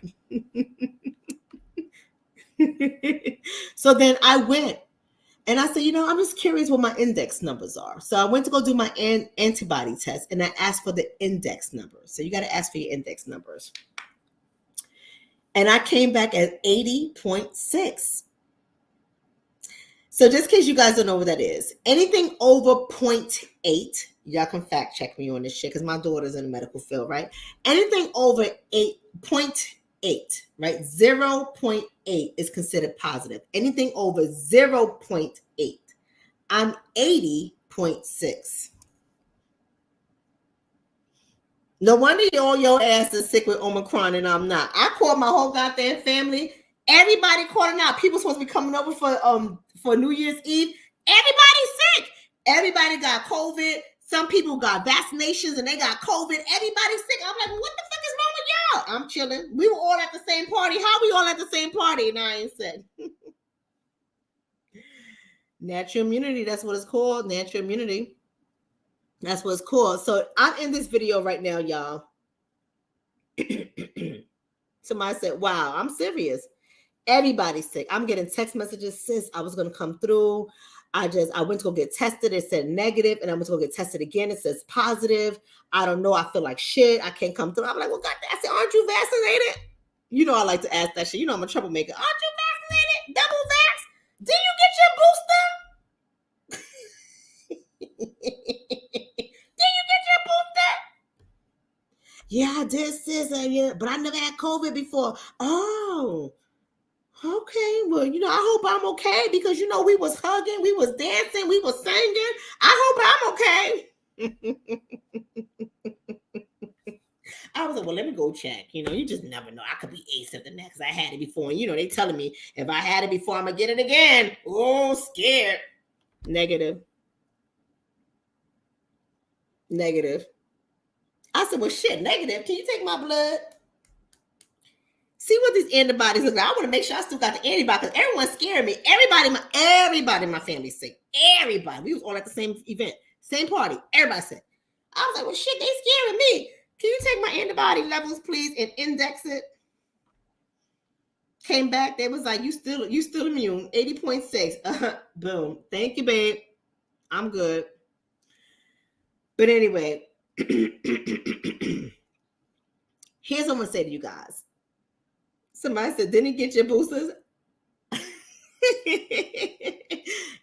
A: So then I went. And I said, I'm just curious what my index numbers are. So I went to go do my antibody test, and I asked for the index numbers. So you got to ask for your index numbers. And I came back at 80.6. So just in case you guys don't know what that is, anything over 0.8, y'all can fact check me on this shit because my daughter's in the medical field, right? Anything over 8.8, right? 0.8 is considered positive. Anything over 0.8, I'm 80.6. No wonder all your ass is sick with Omicron and I'm not. I called my whole goddamn family. Everybody calling out. People supposed to be coming over for New Year's Eve. Everybody's sick. Everybody got COVID. Some people got vaccinations and they got COVID. Everybody's sick. I'm like, what the fuck is wrong with y'all? I'm chilling. We were all at the same party. How we all at the same party? And I ain't said. Natural immunity. That's what it's called. Natural immunity. That's what it's called. So I'm in this video right now, y'all. Somebody said, wow, I'm serious. Everybody's sick. I'm getting text messages since I was going to come through. I went to go get tested. It said negative, and I went to go get tested again. It says positive. I don't know. I feel like shit. I can't come through. I'm like, well, God, I said, aren't you vaccinated? I like to ask that shit. I'm a troublemaker. Aren't you vaccinated? Double vax? Did you get your booster? Did you get your booster? Yeah, I did, sis. But I never had COVID before. Oh. Okay, well, I hope I'm okay because, we was hugging, we was dancing, we was singing. I hope I'm okay. I was like, well, let me go check. You just never know. I could be asymptomatic because I had it before. And, they telling me if I had it before, I'm going to get it again. Oh, scared. Negative. I said, well, shit, negative. Can you take my blood? See what these antibodies look like. I want to make sure I still got the antibodies because everyone's scaring me. Everybody in my family sick. Everybody. We was all at the same event, same party. Everybody sick. I was like, well, shit, they scaring me. Can you take my antibody levels, please, and index it? Came back. They was like, you still immune. 80.6. Boom. Thank you, babe. I'm good. But anyway, here's what I'm gonna say to you guys. Somebody said, didn't he get your boosters?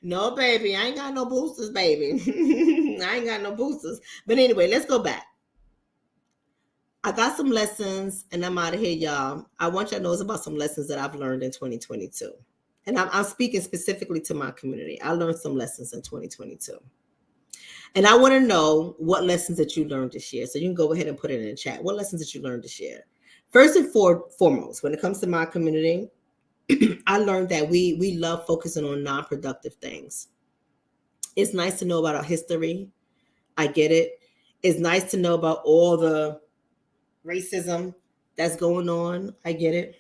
A: No, baby, I ain't got no boosters, baby. I ain't got no boosters. But anyway, let's go back. I got some lessons and I'm out of here, y'all. I want y'all to know about some lessons that I've learned in 2022. And I'm speaking specifically to my community. I learned some lessons in 2022. And I want to know what lessons that you learned this year. So you can go ahead and put it in the chat. What lessons that you learned this year? First and foremost, when it comes to my community, I learned that we love focusing on non-productive things. It's nice to know about our history. I get it. It's nice to know about all the racism that's going on. I get it.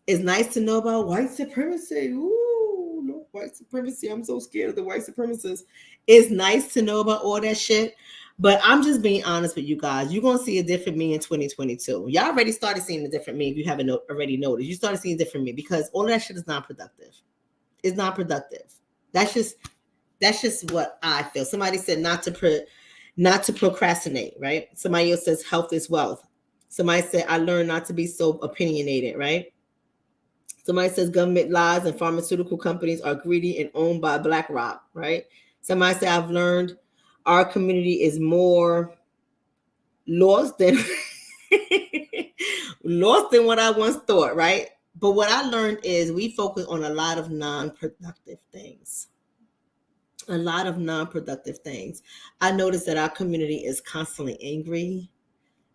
A: It's nice to know about white supremacy. Ooh, no, white supremacy. I'm so scared of the white supremacists. It's nice to know about all that shit. But I'm just being honest with you guys. You're going to see a different me in 2022. Y'all already started seeing a different me if you haven't already noticed. You started seeing a different me because all of that shit is non-productive. It's not productive. That's just what I feel. Somebody said not to procrastinate, right? Somebody else says health is wealth. Somebody said I learned not to be so opinionated, right? Somebody says government lies and pharmaceutical companies are greedy and owned by BlackRock, right? Somebody said I've learned our community is more lost than what I once thought, right? But what I learned is we focus on a lot of non-productive things. A lot of non-productive things. I noticed that our community is constantly angry.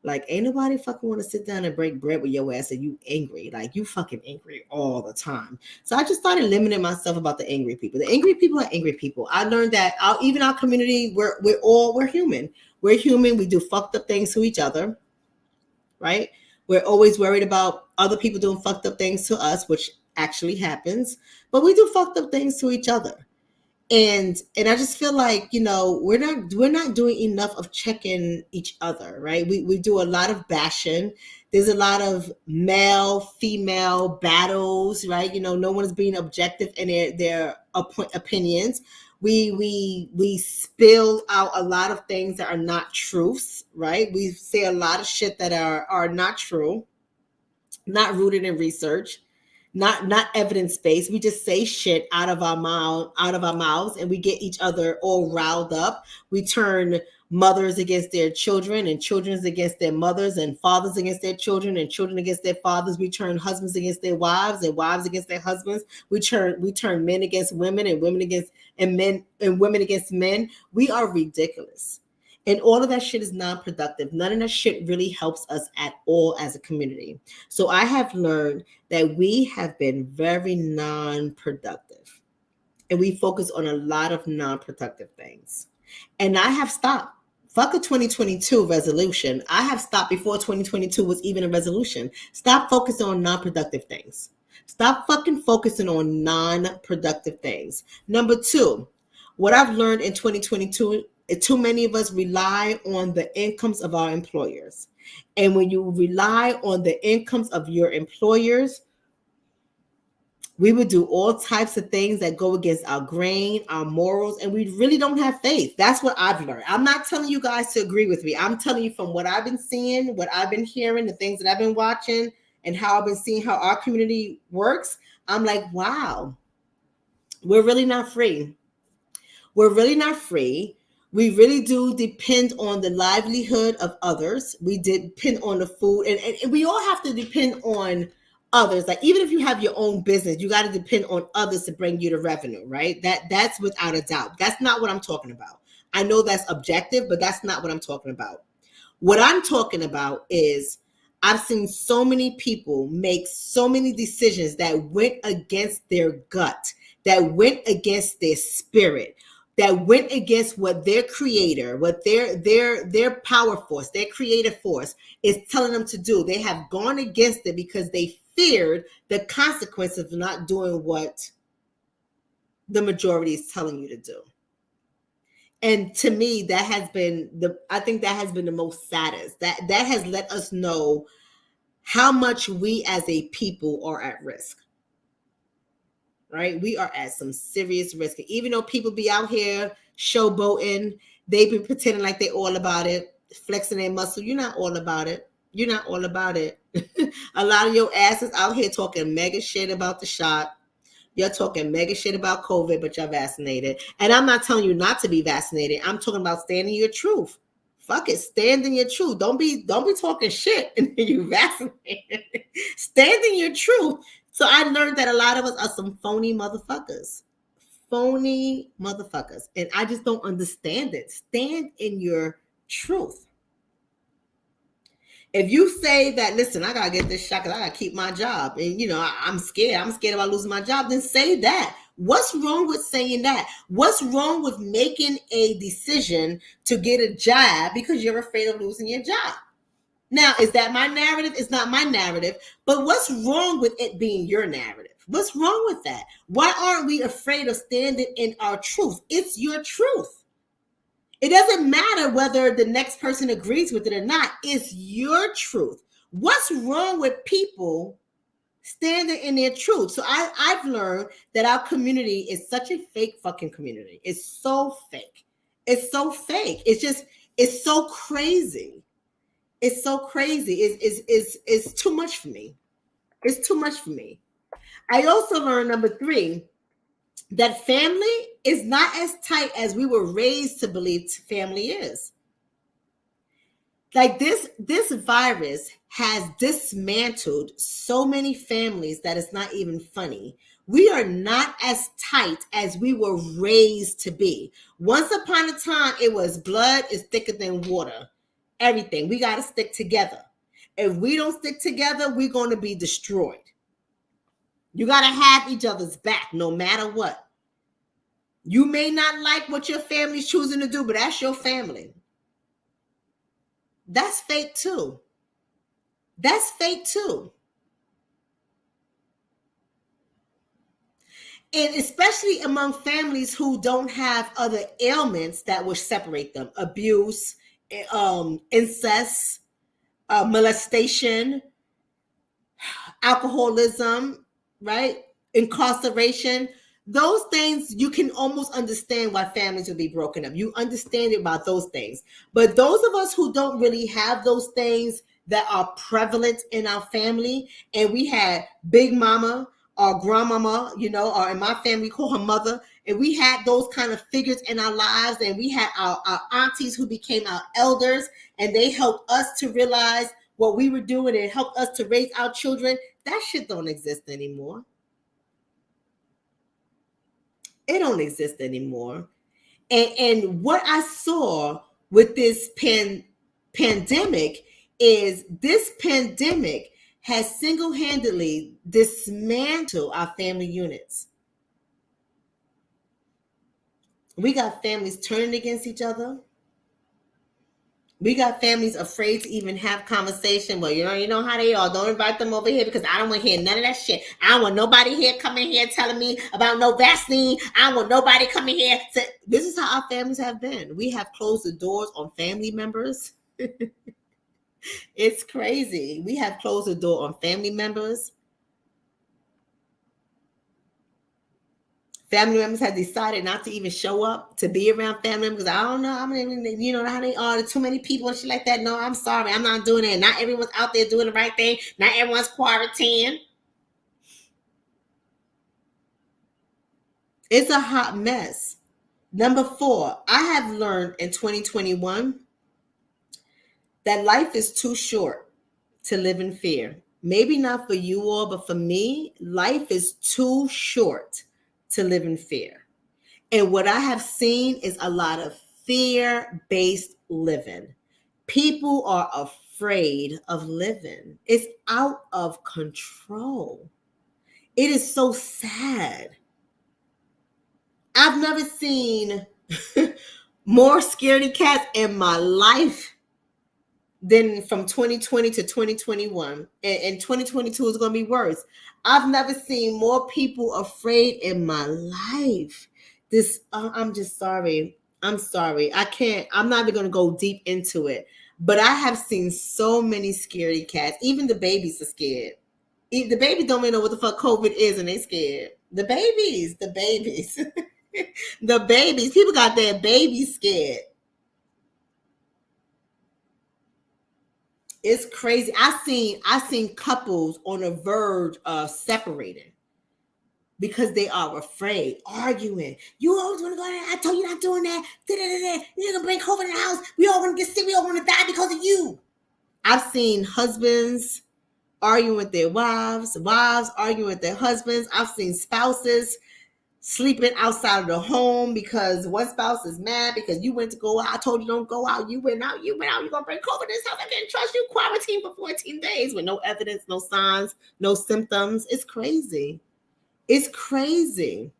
A: Like, ain't nobody fucking want to sit down and break bread with your ass and you angry. Like, you fucking angry all the time. So I just started limiting myself about the angry people. The angry people are angry people. I learned that even our community, we're human. We're human. We do fucked up things to each other, right? We're always worried about other people doing fucked up things to us, which actually happens. But we do fucked up things to each other. And I just feel like, we're not doing enough of checking each other, right? We do a lot of bashing. There's a lot of male female battles, right? No one's being objective in their opinions. We spill out a lot of things that are not truths, right? We say a lot of shit that are not true, not rooted in research, not evidence-based. We just say shit out of our mouths, and we get each other all riled up. We turn mothers against their children, and children against their mothers, and fathers against their children, and children against their fathers. We turn husbands against their wives, and wives against their husbands. We turn men against women, and women against men. We are ridiculous. And all of that shit is non-productive. None of that shit really helps us at all as a community. So I have learned that we have been very non-productive. And we focus on a lot of non-productive things. And I have stopped. Fuck a 2022 resolution. I have stopped before 2022 was even a resolution. Stop focusing on non-productive things. Stop fucking focusing on non-productive things. Number 2, what I've learned in 2022, too many of us rely on the incomes of our employers. And when you rely on the incomes of your employers, we would do all types of things that go against our grain, our morals, and we really don't have faith. That's what I've learned. I'm not telling you guys to agree with me. I'm telling you from what I've been seeing, what I've been hearing, the things that I've been watching, and how I've been seeing how our community works. I'm like, wow, we're really not free. We're really not free. We really do depend on the livelihood of others. We depend on the food, and we all have to depend on others. Like, even if you have your own business, you got to depend on others to bring you the revenue, right? That's without a doubt. That's not what I'm talking about. I know that's objective, but that's not what I'm talking about. What I'm talking about is I've seen so many people make so many decisions that went against their gut, that went against their spirit, that went against what their creator, what their power force, their creative force is telling them to do. They have gone against it because they feared the consequences of not doing what the majority is telling you to do. And to me, that has been I think that has been the most saddest. That has let us know how much we as a people are at risk. Right? We are at some serious risk. Even though people be out here showboating, they be pretending like they all about it, flexing their muscle. You're not all about it. You're not all about it. A lot of your asses out here talking mega shit about the shot. You're talking mega shit about COVID, but you're vaccinated. And I'm not telling you not to be vaccinated. I'm talking about standing your truth. Fuck it, stand in your truth. Don't be talking shit and then you vaccinated. Stand in your truth. So I learned that a lot of us are some phony motherfuckers. Phony motherfuckers. And I just don't understand it. Stand in your truth. If you say that, listen, I gotta get this shot because I gotta keep my job, and I'm scared. I'm scared about losing my job. Then say that. What's wrong with saying that? What's wrong with making a decision to get a job because you're afraid of losing your job? Now, is that my narrative? It's not my narrative. But what's wrong with it being your narrative? What's wrong with that? Why aren't we afraid of standing in our truth? It's your truth. It doesn't matter whether the next person agrees with it or not. It's your truth. What's wrong with people standing in their truth? So I've learned that our community is such a fake fucking community. It's so fake. It's so fake. It's so crazy. It's so crazy. It's too much for me. It's too much for me. I also learned, number 3, that family is not as tight as we were raised to believe family is. Like this virus has dismantled so many families that it's not even funny. We are not as tight as we were raised to be. Once upon a time, it was blood is thicker than water. Everything. We got to stick together. If we don't stick together, we're going to be destroyed. You got to have each other's back no matter what. You may not like what your family's choosing to do, but that's your family. That's fake too. That's fake too. And especially among families who don't have other ailments that will separate them. Abuse, incest, molestation, alcoholism, right? Incarceration. Those things, you can almost understand why families will be broken up. You understand about those things. But those of us who don't really have those things that are prevalent in our family, and we had Big Mama or Grandmama, or in my family, we call her mother, and we had those kind of figures in our lives, and we had our aunties who became our elders, and they helped us to realize what we were doing and helped us to raise our children. That shit don't exist anymore. It don't exist anymore. And what I saw with this pandemic is this pandemic has single-handedly dismantled our family units. We got families turning against each other. We got families afraid to even have conversation. Well, you know how they are. Don't invite them over here because I don't want to hear none of that shit. I don't want nobody here coming here telling me about no vaccine. I don't want nobody coming here. This is how our families have been. We have closed the doors on family members. It's crazy. We have closed the door on family members. Family members have decided not to even show up to be around family members. I don't know. I mean, you know how they are. Too many people and shit like that. No, I'm sorry. I'm not doing it. Not everyone's out there doing the right thing. Not everyone's quarantined. It's a hot mess. Number 4, I have learned in 2021 that life is too short to live in fear. Maybe not for you all, but for me, life is too short to live in fear. And what I have seen is a lot of fear-based living. People are afraid of living. It's out of control. It is so sad. I've never seen more scaredy cats in my life Then from 2020 to 2021, and 2022 is going to be worse. I've never seen more people afraid in my life. This, I'm just sorry. I'm sorry. I can't, I'm not even going to go deep into it. But I have seen so many scaredy cats. Even the babies are scared. The babies don't even know what the fuck COVID is, and they scared. The babies, the babies. People got their babies scared. It's crazy. I seen couples on the verge of separating because they are afraid, arguing. You always want to go there. I told you not doing that. You're gonna bring COVID in the house. We all want to get sick. We all want to die because of you. I've seen husbands arguing with their wives, wives arguing with their husbands. I've seen spouses sleeping outside of the home because one spouse is mad because you went to go out. I told you don't go out. You went out. You're going to bring COVID in this house. I can't trust you. Quarantine for 14 days with no evidence, no signs, no symptoms. It's crazy. It's crazy.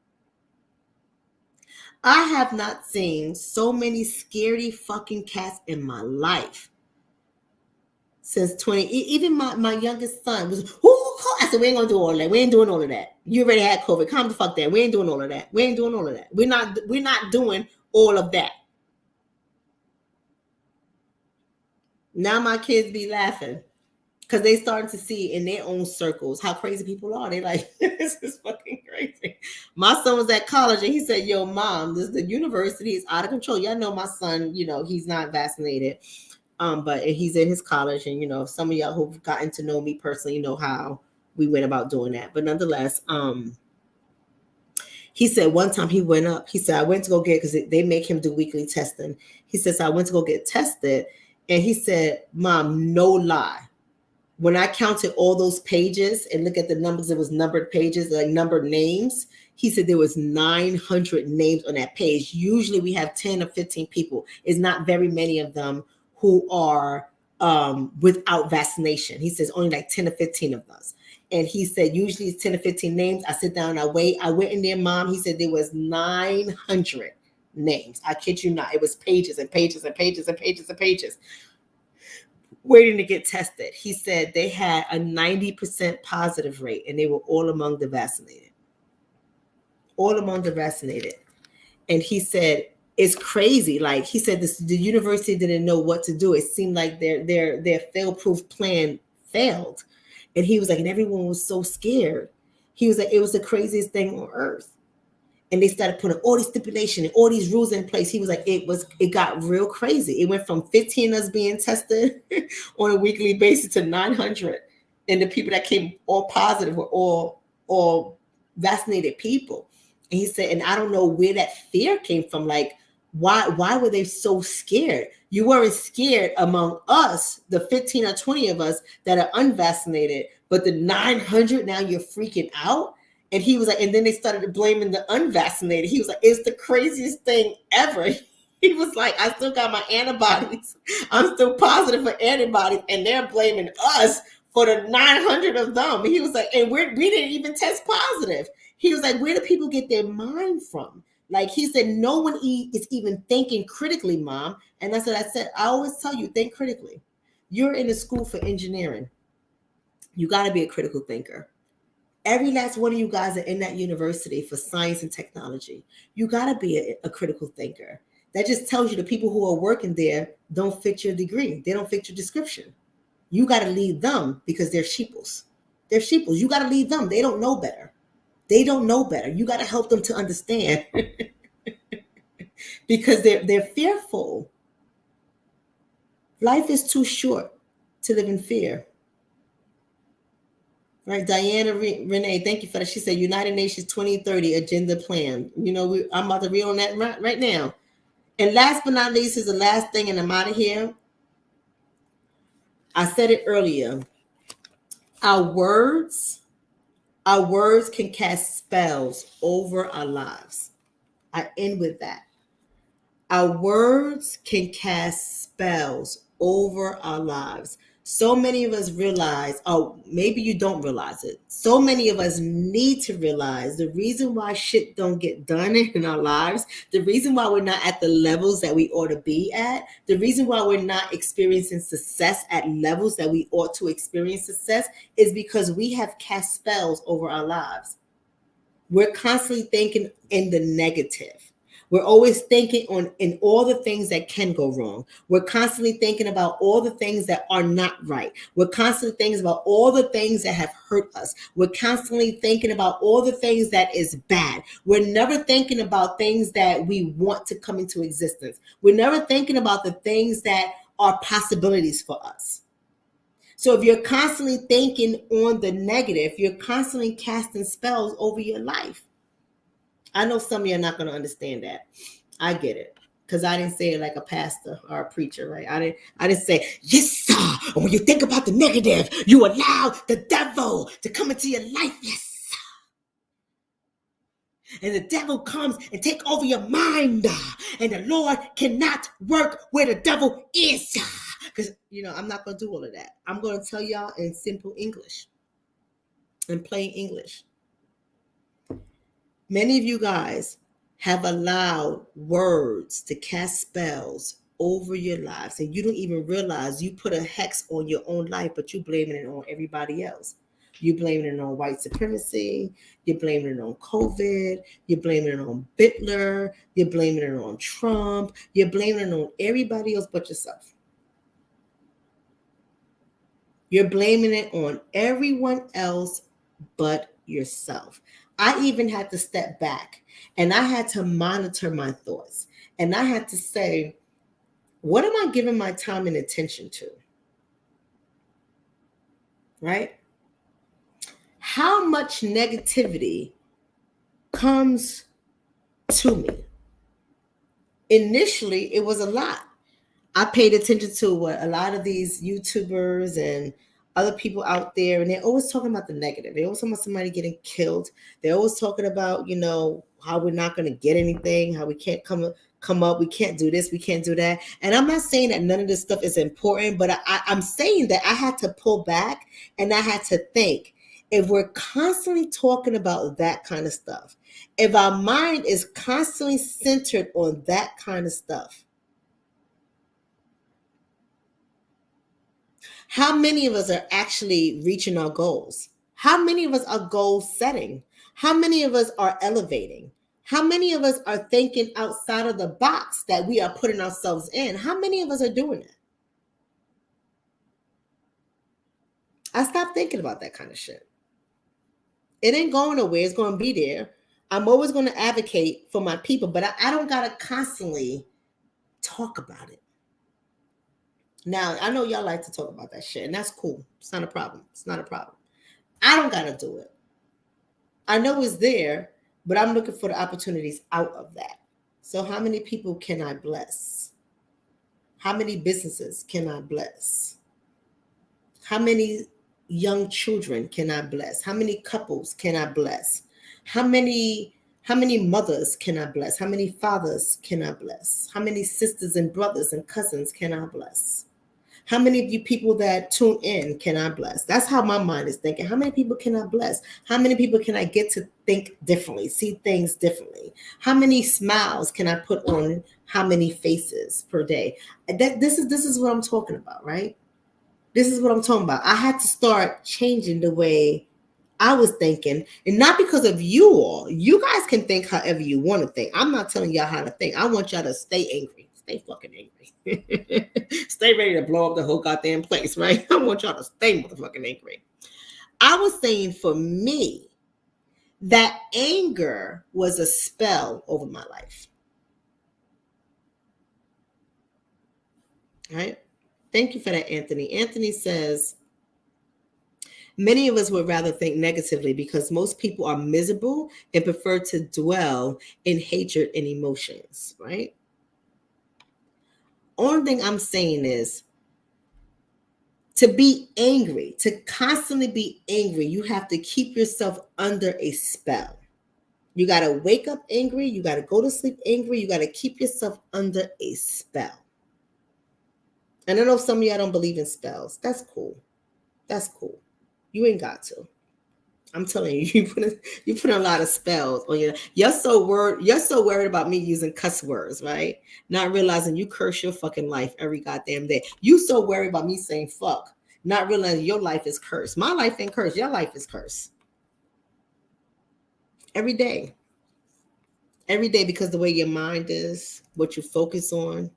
A: I have not seen so many scaredy fucking cats in my life. Since 20, even my youngest son was, I said, we ain't gonna do all of that. We ain't doing all of that. You already had COVID. Calm the fuck down. We ain't doing all of that. We ain't doing all of that. We're not doing all of that. Now my kids be laughing because they starting to see in their own circles how crazy people are. They like, this is fucking crazy. My son was at college and he said, yo, mom, the university is out of control. Y'all know my son, he's not vaccinated. But he's in his college, and some of y'all who've gotten to know me personally know how we went about doing that. But nonetheless, he said one time he went up. He said, I went to go get, because they make him do weekly testing. He says, I went to go get tested, and he said, Mom, no lie. When I counted all those pages and look at the numbers, it was numbered pages, like numbered names. He said there was 900 names on that page. Usually we have 10 or 15 people. It's not very many of them who are without vaccination. He says only like 10 or 15 of us. And he said usually it's 10 or 15 names. I sit down, I wait. I went in there, Mom. He said there was 900 names. I kid you not. It was pages and pages and pages and pages and pages waiting to get tested. He said they had a 90% positive rate, and they were all among the vaccinated. All among the vaccinated. And he said, it's crazy. Like he said, the university didn't know what to do. It seemed like their fail-proof plan failed. And he was like, and everyone was so scared. He was like, it was the craziest thing on earth. And they started putting all these stipulations and all these rules in place. He was like, it got real crazy. It went from 15 of us being tested on a weekly basis to 900. And the people that came all positive were all vaccinated people. And he said, and I don't know where that fear came from. Like, why were they so scared? You weren't scared among us, the 15 or 20 of us that are unvaccinated, but the 900, now you're freaking out. And he was like, and then they started blaming the unvaccinated. He was like, it's the craziest thing ever. He was like, I still got my antibodies. I'm still positive for antibodies. And they're blaming us for the 900 of them. He was like, and we didn't even test positive. He was like, where do people get their mind from? Like he said, no one is even thinking critically, Mom. And that's what I said. I always tell you, think critically. You're in a school for engineering. You got to be a critical thinker. Every last one of you guys are in that university for science and technology. You got to be a critical thinker. That just tells you the people who are working there don't fit your degree. They don't fit your description. You got to lead them because they're sheeples. They're sheeples. You got to lead them. They don't know better. They don't know better. You got to help them to understand because they're fearful. Life is too short to live in fear. Right, Diana Renee, thank you for that. She said United Nations 2030 agenda plan. I'm about to read on that right now. And last but not least is the last thing, and I'm out of here. I said it earlier. Our words can cast spells over our lives. I end with that. Our words can cast spells over our lives. So many of us realize, oh, maybe you don't realize it. So many of us need to realize the reason why shit don't get done in our lives, the reason why we're not at the levels that we ought to be at, the reason why we're not experiencing success at levels that we ought to experience success is because we have cast spells over our lives. We're constantly thinking in the negative. We're always thinking in all the things that can go wrong. We're constantly thinking about all the things that are not right. We're constantly thinking about all the things that have hurt us. We're constantly thinking about all the things that is bad. We're never thinking about things that we want to come into existence. We're never thinking about the things that are possibilities for us. So if you're constantly thinking on the negative, you're constantly casting spells over your life. I know some of you are not going to understand that. I get it. Because I didn't say it like a pastor or a preacher, right? I didn't say, yes, sir. And when you think about the negative, you allow the devil to come into your life. Yes. And the devil comes and take over your mind. And the Lord cannot work where the devil is. Because, I'm not going to do all of that. I'm going to tell y'all in simple English, in plain English. Many of you guys have allowed words to cast spells over your lives, and you don't even realize you put a hex on your own life, but you blaming it on everybody else. You're blaming it on white supremacy. You're blaming it on COVID. You're blaming it on Bitler. You're blaming it on Trump. You're blaming it on everybody else but yourself. You're blaming it on everyone else but yourself. I even had to step back and I had to monitor my thoughts. And I had to say, what am I giving my time and attention to? Right? How much negativity comes to me? Initially, it was a lot. I paid attention to what a lot of these YouTubers and other people out there, and they're always talking about the negative. They're always talking about somebody getting killed. They're always talking about, how we're not going to get anything, how we can't come up, we can't do this, we can't do that. And I'm not saying that none of this stuff is important, but I'm saying that I had to pull back and I had to think. If we're constantly talking about that kind of stuff, if our mind is constantly centered on that kind of stuff, how many of us are actually reaching our goals? How many of us are goal setting? How many of us are elevating? How many of us are thinking outside of the box that we are putting ourselves in? How many of us are doing it? I stopped thinking about that kind of shit. It ain't going nowhere. It's going to be there. I'm always going to advocate for my people, but I don't got to constantly talk about it. Now, I know y'all like to talk about that shit, and that's cool. It's not a problem. It's not a problem. I don't got to do it. I know it's there, but I'm looking for the opportunities out of that. So how many people can I bless? How many businesses can I bless? How many young children can I bless? How many couples can I bless? How many mothers can I bless? How many fathers can I bless? How many sisters and brothers and cousins can I bless? How many of you people that tune in can I bless? That's how my mind is thinking. How many people can I bless? How many people can I get to think differently, see things differently? How many smiles can I put on how many faces per day? This is what I'm talking about, right? This is what I'm talking about. I had to start changing the way I was thinking, and not because of you all. You guys can think however you want to think. I'm not telling y'all how to think. I want y'all to stay angry. Stay fucking angry. Stay ready to blow up the whole goddamn place, right? I want y'all to stay motherfucking angry. I was saying for me, that anger was a spell over my life. Right? Thank you for that, Anthony. Anthony says, many of us would rather think negatively because most people are miserable and prefer to dwell in hatred and emotions, right? Only thing I'm saying is to be angry, to constantly be angry, you have to keep yourself under a spell. You got to wake up angry. You got to go to sleep angry. You got to keep yourself under a spell. And I know some of y'all don't believe in spells. That's cool. That's cool. You ain't got to. I'm telling you, you put a lot of spells on your. You're so worried about me using cuss words, right? Not realizing you curse your fucking life every goddamn day. You so worried about me saying fuck, not realizing your life is cursed. My life ain't cursed. Your life is cursed. Every day. Every day, because the way your mind is, what you focus on,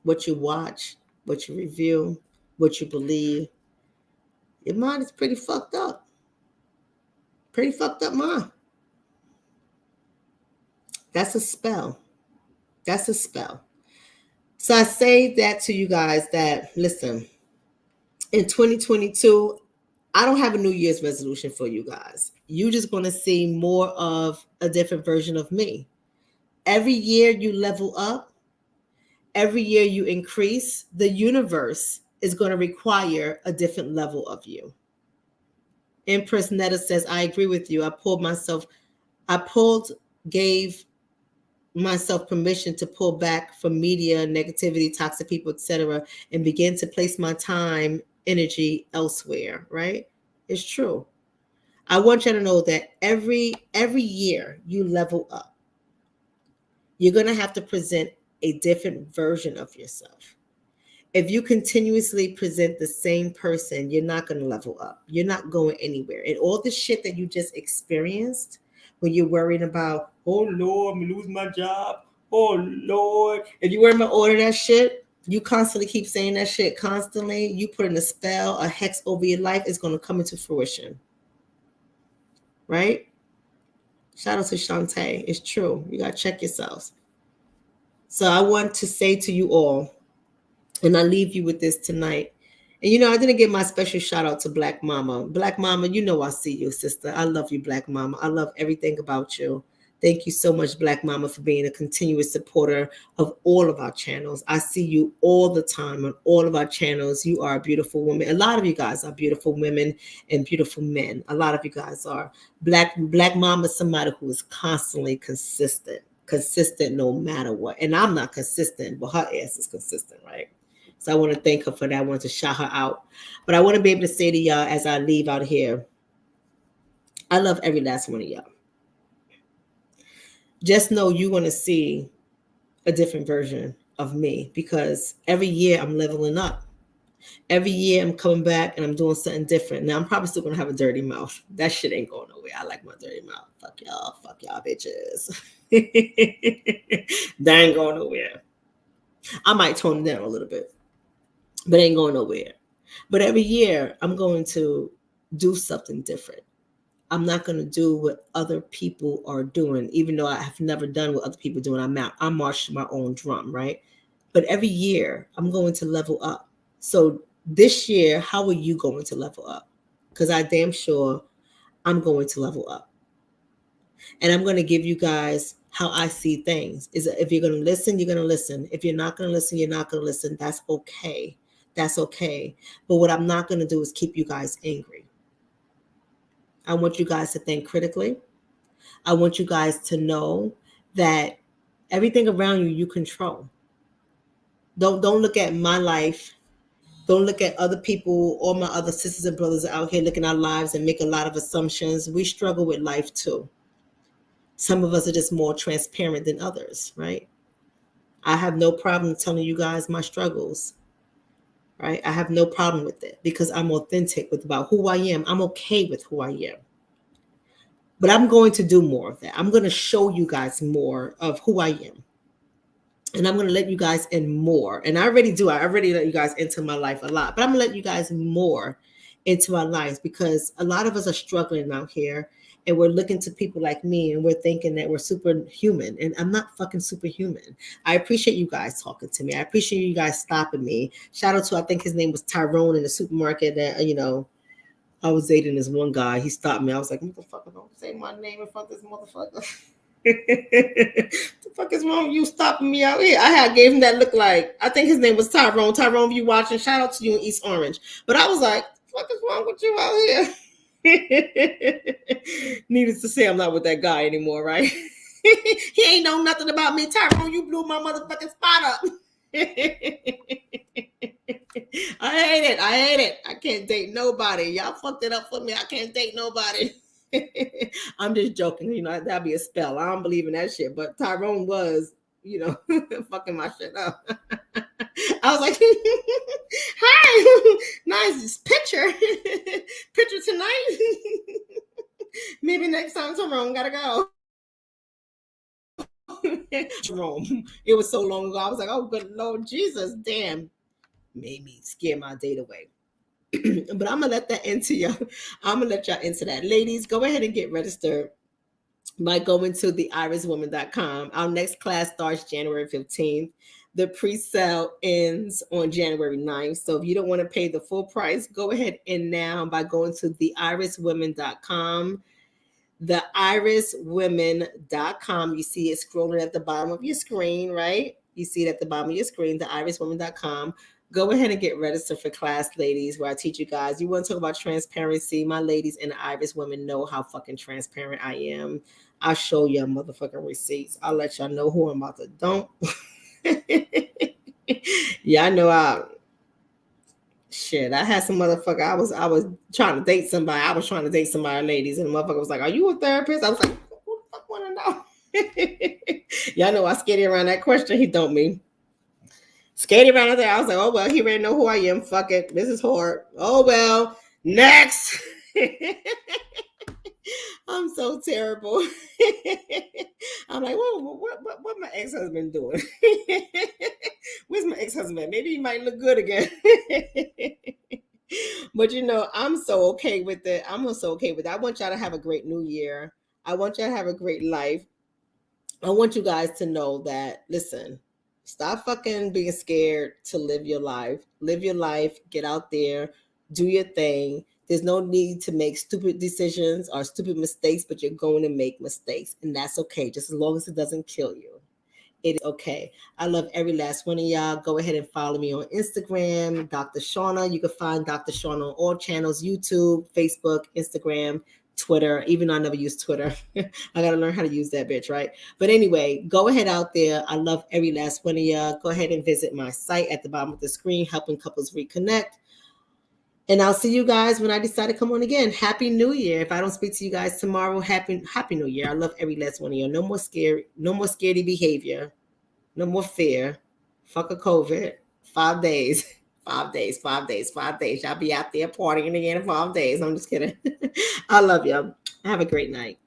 A: what you watch, what you review, what you believe. Your mind is pretty fucked up. Pretty fucked up mind. That's a spell. That's a spell. So I say that to you guys that, listen, in 2022, I don't have a New Year's resolution for you guys. You're just going to see more of a different version of me. Every year you level up, every year you increase, the universe is going to require a different level of you. Empress Netta says, I agree with you. Gave myself permission to pull back from media, negativity, toxic people, etc., and begin to place my time, energy elsewhere, right? It's true. I want you to know that every year you level up, you're going to have to present a different version of yourself. If you continuously present the same person, you're not going to level up. You're not going anywhere. And all the shit that you just experienced when you're worrying about, oh Lord, I'm going to lose my job. Oh Lord. If you worry about all of that shit, you constantly keep saying that shit constantly, you put in a spell, a hex over your life, is going to come into fruition. Right? Shout out to Shantae. It's true. You got to check yourselves. So I want to say to you all, and I leave you with this tonight. And I didn't give my special shout out to Black Mama. Black Mama, I see you, sister. I love you, Black Mama. I love everything about you. Thank you so much, Black Mama, for being a continuous supporter of all of our channels. I see you all the time on all of our channels. You are a beautiful woman. A lot of you guys are beautiful women and beautiful men. A lot of you guys are. Black Mama is somebody who is constantly consistent no matter what. And I'm not consistent, but her ass is consistent, right? So I want to thank her for that. I want to shout her out. But I want to be able to say to y'all as I leave out here, I love every last one of y'all. Just know you're going to see a different version of me, because every year I'm leveling up. Every year I'm coming back and I'm doing something different. Now I'm probably still going to have a dirty mouth. That shit ain't going nowhere. I like my dirty mouth. Fuck y'all bitches. That ain't going nowhere. I might tone it down a little bit, but ain't going nowhere. But every year I'm going to do something different. I'm not going to do what other people are doing, even though I have never done what other people do. I march to my own drum, right? But every year I'm going to level up. So this year, how are you going to level up? Because I damn sure I'm going to level up. And I'm going to give you guys how I see things. Is if you're going to listen, you're going to listen. If you're not going to listen, you're not going to listen. That's okay. That's okay. But what I'm not going to do is keep you guys angry. I want you guys to think critically. I want you guys to know that everything around you, you control. Don't look at my life. Don't look at other people, all my other sisters and brothers out here looking at our lives and make a lot of assumptions. We struggle with life too. Some of us are just more transparent than others, right? I have no problem telling you guys my struggles, right? I have no problem with it because I'm authentic about who I am. I'm okay with who I am. But I'm going to do more of that. I'm going to show you guys more of who I am. And I'm going to let you guys in more. And I already do. I already let you guys into my life a lot. But I'm going to let you guys more into our lives, because a lot of us are struggling out here. And we're looking to people like me and we're thinking that we're superhuman. And I'm not fucking superhuman. I appreciate you guys talking to me. I appreciate you guys stopping me. Shout out to, I think his name was Tyrone in the supermarket that, I was dating this one guy. He stopped me. I was like, motherfucker, don't say my name in front of this motherfucker. The fuck is wrong with you stopping me out here? I gave him that look like, I think his name was Tyrone. Tyrone, if you watching, shout out to you in East Orange. But I was like, what the fuck is wrong with you out here? Needless to say, I'm not with that guy anymore, right? He ain't know nothing about me. Tyrone, you blew my motherfucking spot up. I hate it. I hate it. I can't date nobody. Y'all fucked it up for me. I can't date nobody. I'm just joking. You know, that'd be a spell. I don't believe in that shit. But Tyrone was, you know, fucking my shit up. I was like, hi, nice picture. Picture tonight. Maybe next time Tyrone gotta go. Jerome. It was so long ago. I was like, oh, good Lord Jesus, damn. Made me scare my date away. But I'm gonna let that into you. I'm gonna let y'all into that. Ladies, go ahead and get registered by going to theiriswoman.com. Our next class starts January 15th. The pre-sale ends on January 9th. So if you don't want to pay the full price, go ahead and now by going to theiriswoman.com. Theiriswomen.com. You see it scrolling at the bottom of your screen, right? You see it at the bottom of your screen, theiriswomen.com. Go ahead and get registered for class, ladies, where I teach you guys. You want to talk about transparency? My ladies and the Iris women know how fucking transparent I am. I'll show you motherfucking receipts. I'll let y'all know who I'm about to dump. Yeah, I know shit, I had some motherfucker. I was trying to date somebody. I was trying to date somebody, ladies, and the motherfucker was like, "Are you a therapist?" I was like, "Who the fuck want to know?" Y'all know I skated around that question. He dumped me. Skated around there. I was like, "Oh well, he already know who I am. Fuck it. This is hard. Oh well, next." I'm so terrible. I'm like, whoa, what my ex-husband doing? Where's my ex-husband? Maybe he might look good again. But you know, I'm so okay with it. I'm so okay with it. I want y'all to have a great new year. I want y'all to have a great life. I want you guys to know that, listen, stop fucking being scared to live your life. Live your life, get out there, do your thing. There's no need to make stupid decisions or stupid mistakes, but you're going to make mistakes. And that's okay, just as long as it doesn't kill you. It is okay. I love every last one of y'all. Go ahead and follow me on Instagram, Dr. Shonna. You can find Dr. Shonna on all channels, YouTube, Facebook, Instagram, Twitter, even though I never use Twitter. I got to learn how to use that bitch, right? But anyway, go ahead out there. I love every last one of y'all. Go ahead and visit my site at the bottom of the screen, Helping Couples Reconnect. And I'll see you guys when I decide to come on again. Happy New Year. If I don't speak to you guys tomorrow, happy New Year. I love every last one of you. No more scaredy behavior. No more fear. Fuck a COVID. 5 days. 5 days, 5 days, 5 days. Y'all be out there partying again in 5 days. I'm just kidding. I love y'all. Have a great night.